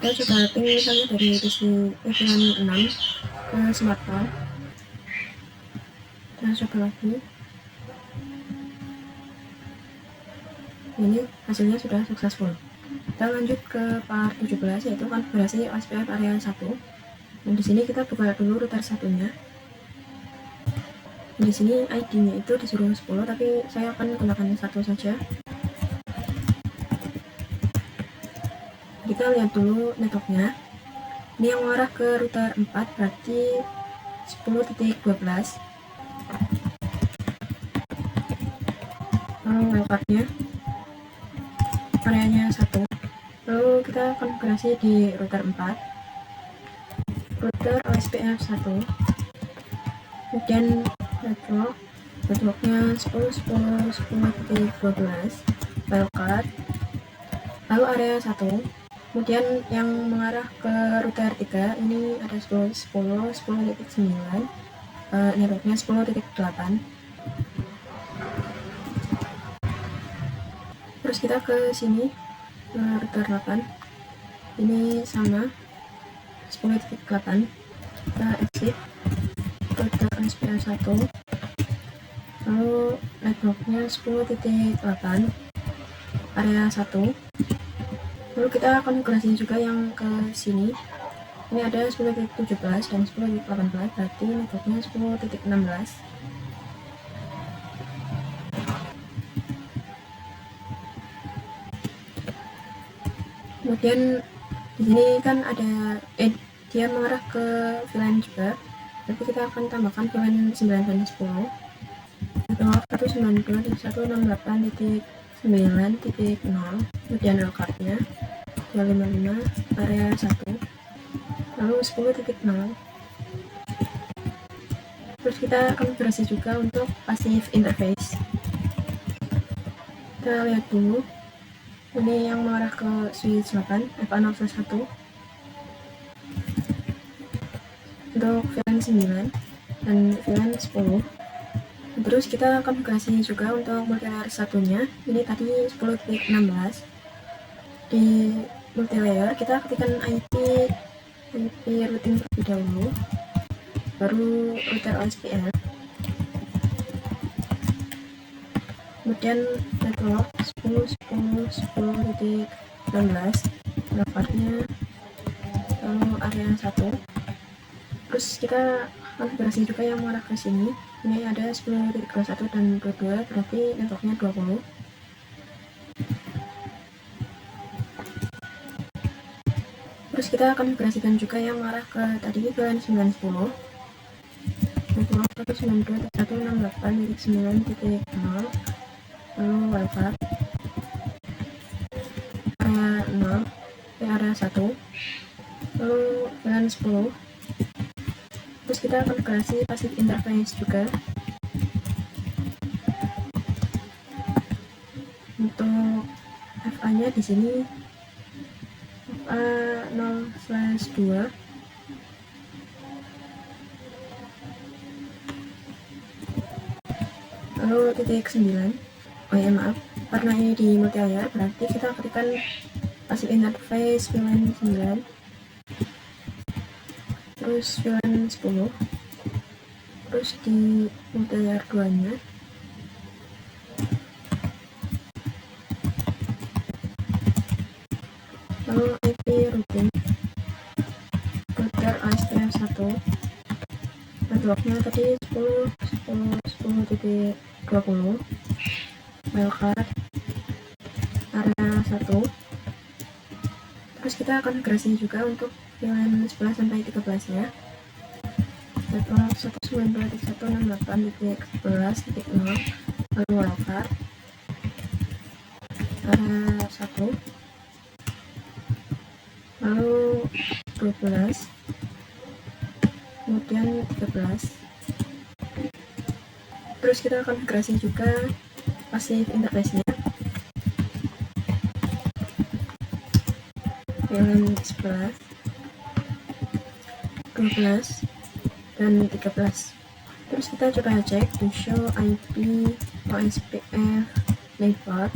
Kita coba ping misalnya dari PC VLAN 6 ke smartphone. Kita coba lagi. Ini hasilnya sudah successful. Kita lanjut ke part 17 yaitu konfigurasi SPF area 1. Dan di sini kita buka dulu router satunya. Di sini ID-nya itu disuruh 10, tapi saya akan gunakan 1 saja. Kita lihat dulu networknya. Ini yang mengarah ke router 4 berarti 10.12. Lalu wildcardnya areanya 1. Lalu kita konfigurasi di router 4, router OSPF1, kemudian networknya 10.10.10.12, wildcard, lalu area 1. Kemudian yang mengarah ke router 3 ini ada 10.10.10.9, networknya 10.8. Terus kita ke sini ke router 8, ini sama 10.8. Kita exit router SPF1, lalu networknya 10.8, area 1. Lalu kita konfigurasi juga yang ke sini. Ini ada 10.17 dan 10.18, berarti networknya 10.16. Kemudian di sini kan ada dia mengarah ke VLAN juga, tapi kita akan tambahkan VLAN 9 dan 10. Network 192.168.9.0, kemudian wildcardnya 255, area 1, lalu 10.0. Terus kita konfigurasi juga untuk passive interface. Kita lihat dulu Ini yang mengarah ke switch 8 FA0/1 untuk VLAN 9 dan VLAN 10. Terus kita konfigurasi juga untuk multilayer satunya. Ini tadi 10.16. Di multilayer kita ketikkan IP routing terlebih dahulu, baru router OSPF, kemudian network 10.10.10.19 dapatnya, lalu area 1. Terus kita konfigurasi juga yang mengarah ke sini. Ini ada 10.21 dan 22, berarti networknya 20. Terus kita konfigurasikan juga yang mengarah ke tadi VLAN 910, network 192.168.9.0, lalu wifi area 0, area 1, lalu VLAN 10. Terus kita konfigurasi passive interface juga. Untuk FA-nya di sini FA0/2. Lalu titik 9. Oh ya maaf, karena ini di multilayer berarti kita ketikkan passive interface VLAN 9, terus VLAN 10, terus di multilayer 2 nya lalu IP routing router OSPF 1, networknya tadi 10.10.10.20, wildcard area 1. Terus kita konfigurasi juga untuk VLAN 11 sampai 13 ya. Network 192.168.11.0, lalu wildcard area 1, lalu 12, kemudian 13. Terus kita konfigurasi juga passive interface-nya. VLAN 11, 12, dan 13. Terus kita coba cek to show IP OSPF layout.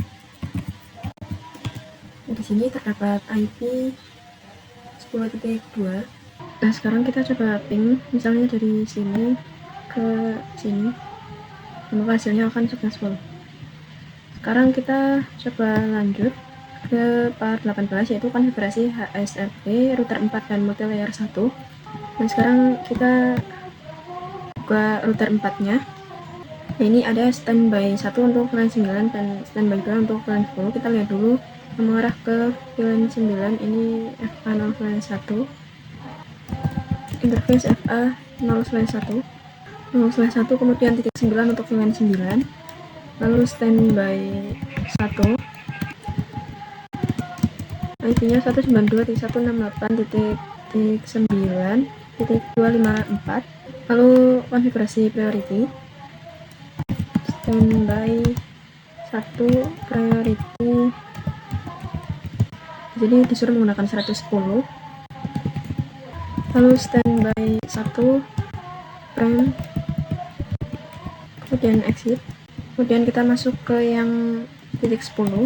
Di sini terdapat IP 10.2. Nah, sekarang kita coba ping misalnya dari sini ke sini. Semoga hasilnya akan successful. Sekarang kita coba lanjut ke part 18, yaitu konfigurasi HSRP router 4 dan multilayer 1. Dan sekarang kita buka router 4 nya. Nah, ini ada standby 1 untuk VLAN 9 dan standby 2 untuk VLAN 10. Kita lihat dulu yang mengarah ke VLAN 9. Ini FA0/1, interface FA0/1, 0/1, kemudian titik 9 untuk VLAN 9, lalu standby 1, IP-nya 192.168.9.254, lalu konfigurasi priority standby 1 priority, jadi disuruh menggunakan 110, lalu standby 1 prime, kemudian exit, kemudian kita masuk ke yang titik 10,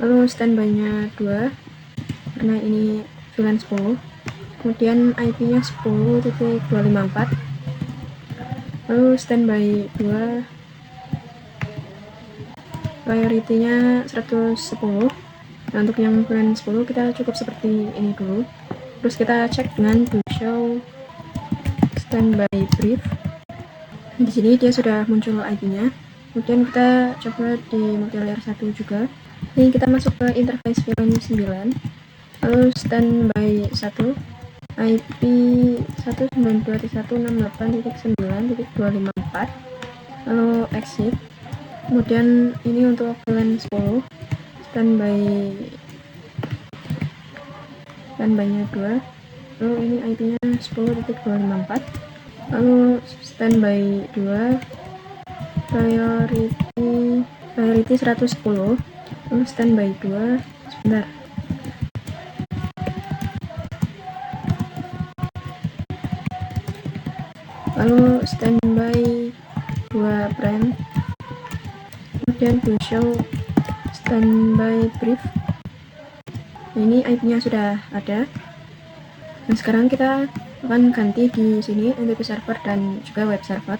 lalu standby nya 2 karena ini VLAN 10, kemudian IP nya 10.254, lalu standby 2 priority nya 110. Nah, untuk yang VLAN 10 kita cukup seperti ini dulu. Terus kita cek dengan to show standby brief. Di sini dia sudah muncul IP-nya. Kemudian kita coba di multilayer 1 juga. Ini kita masuk ke interface VLAN 9. Lalu standby 1 IP 192.168.9.254. Lalu exit. Kemudian ini untuk VLAN 10 standby-nya 2, lalu ini IP-nya 10.254, lalu standby 2 priority priority 110, lalu standby 2, sebentar. Lalu standby 2 frame, kemudian to show standby brief. Ini IP-nya sudah ada. Nah, sekarang kita akan ganti di sini NTP server dan juga web server.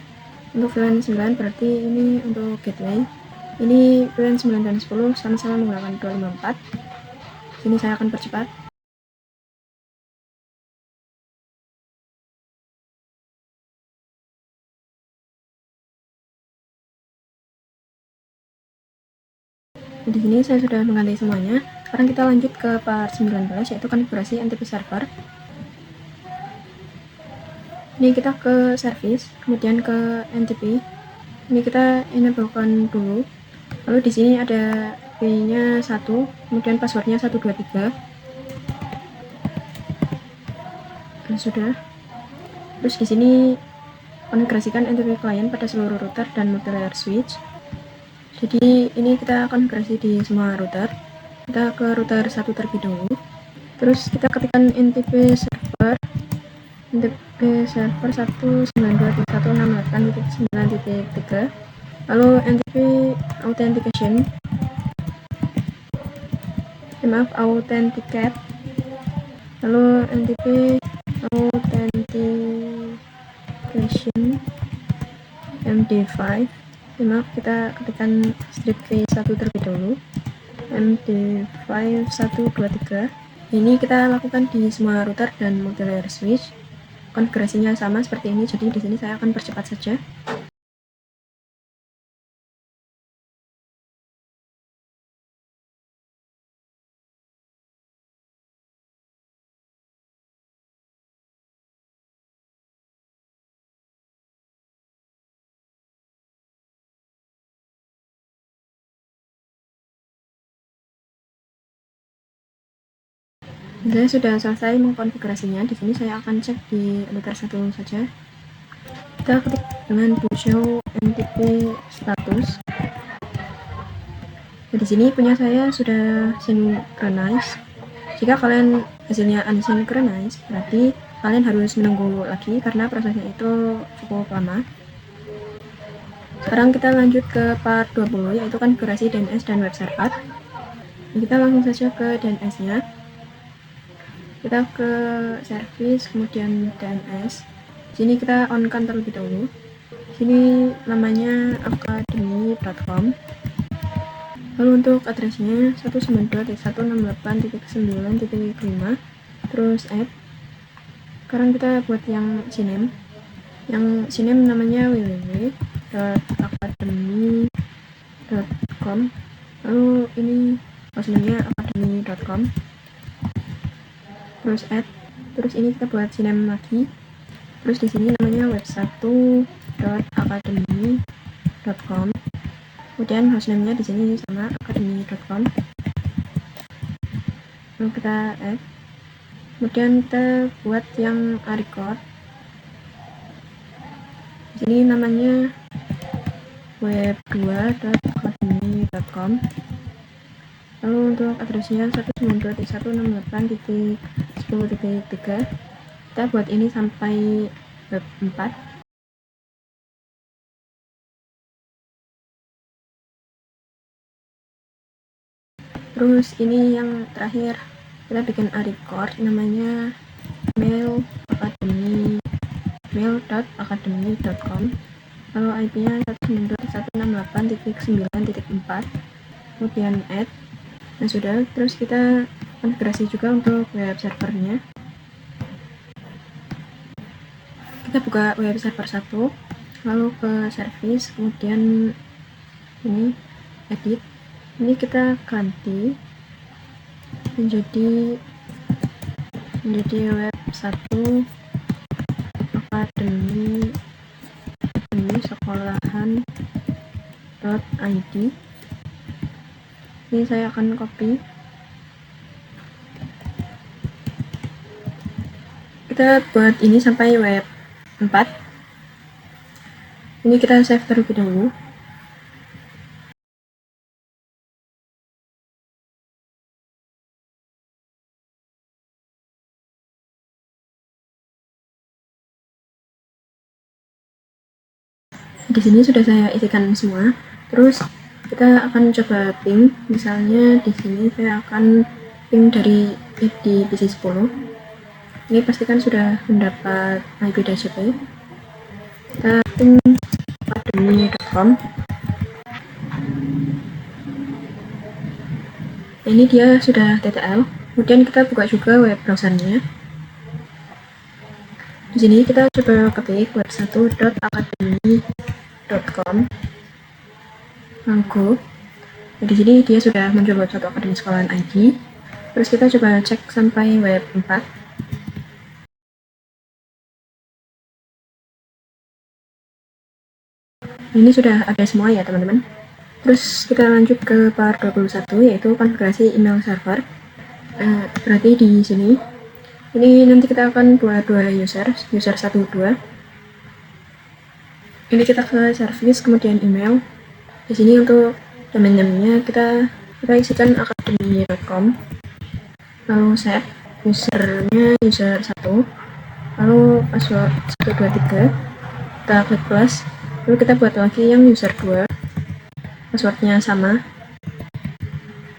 Untuk VLAN 9 berarti ini untuk gateway. Ini VLAN 9 dan 10 sama-sama menggunakan 254. Sini saya akan percepat. Di sini saya sudah mengganti semuanya. Sekarang kita lanjut ke part 19, yaitu konfigurasi NTP server. Ini kita ke service, kemudian ke NTP. Ini kita enablekan dulu. Lalu di sini ada key-nya 1, kemudian passwordnya 123. Nah, sudah. Terus di sini konfigurasikan NTP client pada seluruh router dan multi-layer switch. Jadi ini kita konfigurasi di semua router. Kita ke router 1 terlebih dahulu. Terus kita ketikkan NTP server 192.168.9.3, lalu NTP authentication, authenticate, lalu NTP authentication MD5, kita ketikkan strip V1 terlebih dahulu, MD5 123. Ini kita lakukan di semua router dan multi-layer switch. Konfigurasinya sama seperti ini, jadi di sini saya akan percepat saja. Saya sudah selesai mengkonfigurasinya. Di sini saya akan cek di router 1 saja. Kita ketik dengan to show NTP status. Nah, di sini punya saya sudah synchronize. Jika kalian hasilnya unsynchronize, berarti kalian harus menunggu lagi karena prosesnya itu cukup lama. Sekarang kita lanjut ke part 20, yaitu konfigurasi DNS dan web server. Nah, kita langsung saja ke DNS-nya. Kita ke service, kemudian DNS. Sini kita on-kan terlebih dahulu. Sini namanya academy.com. Lalu untuk addressnya 192.168.9.5, terus add. Sekarang kita buat yang CNAME. Yang CNAME namanya www.academy.com. Lalu ini hostname-nya academy.com. Terus add, terus ini kita buat CNAME lagi. Terus di sini namanya web1.academy.com. Kemudian hostname-nya di sini sama academy.com. Lalu kita add. Kemudian kita buat yang record. Di sini namanya web2.academy.com. Lalu untuk addressnya 192.168.10.3. Kita buat ini sampai web 4. Terus ini yang terakhir, kita bikin record namanya mail.academy.com. Lalu IP-nya 192.168.9.4. Kemudian add. Nah, sudah. Terus kita konfigurasi juga untuk web servernya. Kita buka web server 1, lalu ke service, kemudian ini edit. Ini kita ganti menjadi web 1 academy sekolahan.id. Ini saya akan copy. Kita buat ini sampai web 4. Ini kita save terlebih dahulu. Di sini sudah saya isikan semua. Terus kita akan coba ping. Misalnya di sini saya akan ping dari di PC10. Ini pastikan sudah mendapat IP DHCP. Kita ping academy.com. Ini dia sudah TTL. Kemudian kita buka juga web browsernya. Di sini kita coba ketik web1.academy.com. Lalu di sini dia sudah muncul web 1 Akademi Sekolahan ID. Terus kita coba cek sampai web 4. Ini sudah ada semua ya teman-teman. Terus kita lanjut ke part 21, yaitu konfigurasi email server. Berarti di sini ini nanti kita akan buat dua user 1, 2. Ini kita ke service, kemudian email. Di sini untuk domain-nya kita isikan academy.com. Lalu set usernya user 1. Lalu password 123. Kita klik plus. Lalu kita buat lagi yang user 2. Passwordnya sama.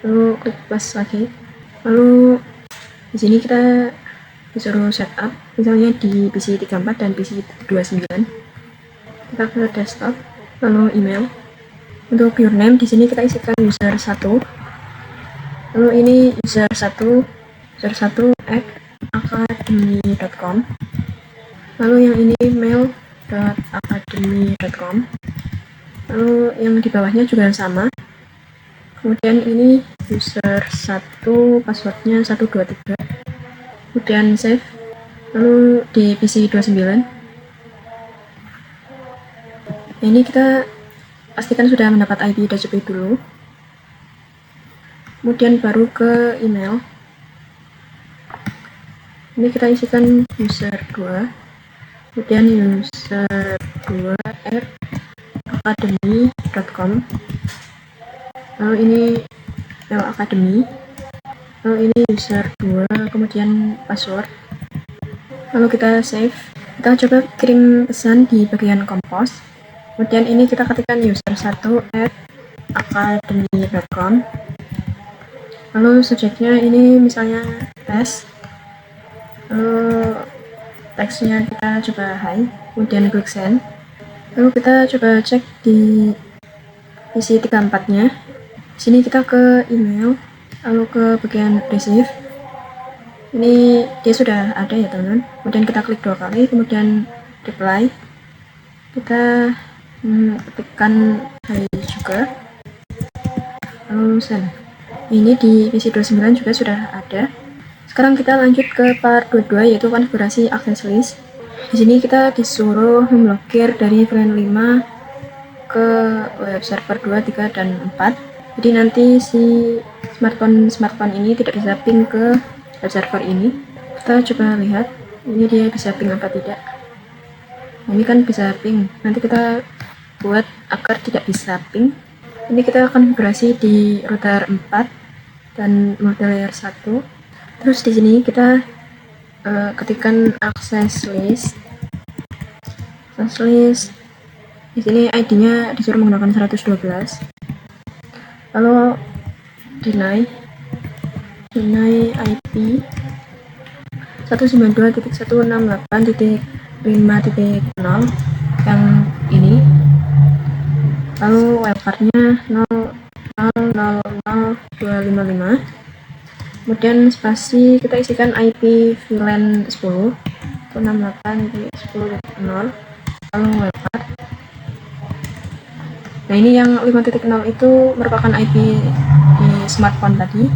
Lalu klik plus lagi. Lalu di sini kita disuruh setup, misalnya di PC 34 dan PC 29. Kita ke desktop, lalu email. Untuk username di sini kita isikan user 1. Lalu ini user 1 @academy.com. Lalu yang ini mail.academy.com. Lalu yang di bawahnya juga sama. Kemudian ini user 1, passwordnya 123. Kemudian save. Lalu di PC 29. Ini kita pastikan sudah mendapat IP DHCP dulu. Kemudian baru ke email. Ini kita isikan user 2. Kemudian user 2 academy.com. Lalu ini mail academy. Lalu ini user 2, kemudian password. Lalu kita save. Kita coba kirim pesan di bagian compose. Kemudian ini kita ketikkan user 1 @academy.com. Lalu subjeknya ini misalnya tes. Lalu teksnya kita coba hi, kemudian klik send. Lalu kita coba cek di PC 34-nya. Di sini kita ke email, lalu ke bagian receive. Ini dia sudah ada ya teman-teman. Kemudian kita klik 2 kali, kemudian reply. Kita ketikkan hi juga, lalu send. Ini di PC 29 juga sudah ada. Sekarang kita lanjut ke part 22, yaitu konfigurasi access list. Di sini kita disuruh memblokir dari VLAN 5 ke web server 2, 3, dan 4. Jadi nanti si smartphone ini tidak bisa ping ke web server ini. Kita coba lihat, ini dia bisa ping apa tidak. Ini kan bisa ping. Nanti kita buat agar tidak bisa ping. Ini kita konfigurasi di router 4 dan multilayer 1. Terus di sini kita ketikkan access list. Di sini ID-nya disuruh menggunakan 112. Lalu deny IP 192.168.5.0 yang ini. Lalu wildcard-nya 0000255. Kemudian spasi kita isikan IP VLAN 10 168.10.0. Lalu wildcard. Nah ini yang 5.0 itu merupakan IP di smartphone tadi.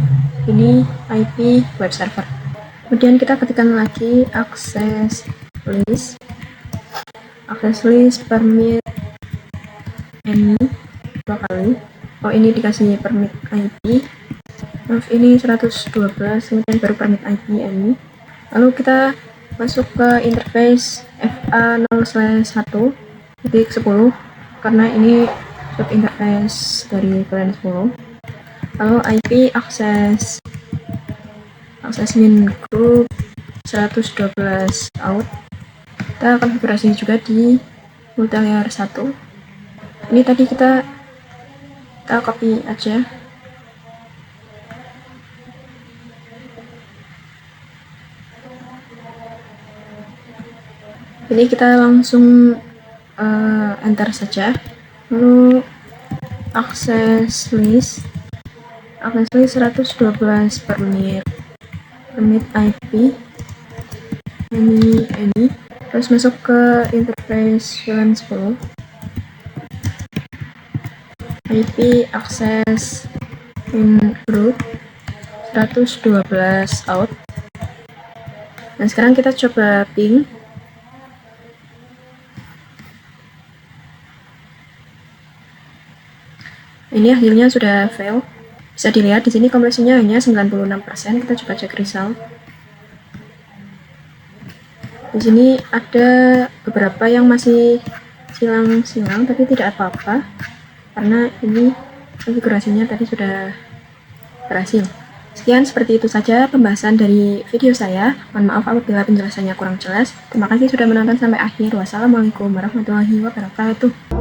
Ini IP web server. Kemudian kita ketikkan lagi access list permit any 2 kali. Oh ini dikasih permit IP. Maaf ini 112, kemudian baru permit IP any. Lalu kita masuk ke interface FA0/1.10 karena ini sub interface dari VLAN 10. Lalu IP access min group 112 out. Kita konfigurasi juga di multilayer 1. Ini tadi kita copy aja. Jadi kita langsung enter saja. Lalu akses list 112 per menit, permit IP ini terus masuk ke interface VLAN 10, IP akses in root 112 out. Nah sekarang kita coba ping. Ini hasilnya sudah fail. Bisa dilihat di sini kompresinya hanya 96%. Kita coba cek result. Di sini ada beberapa yang masih silang-silang, tapi tidak apa-apa karena ini konfigurasinya tadi sudah berhasil. Sekian, seperti itu saja pembahasan dari video saya. Mohon maaf apabila penjelasannya kurang jelas. Terima kasih sudah menonton sampai akhir. Wassalamualaikum warahmatullahi wabarakatuh.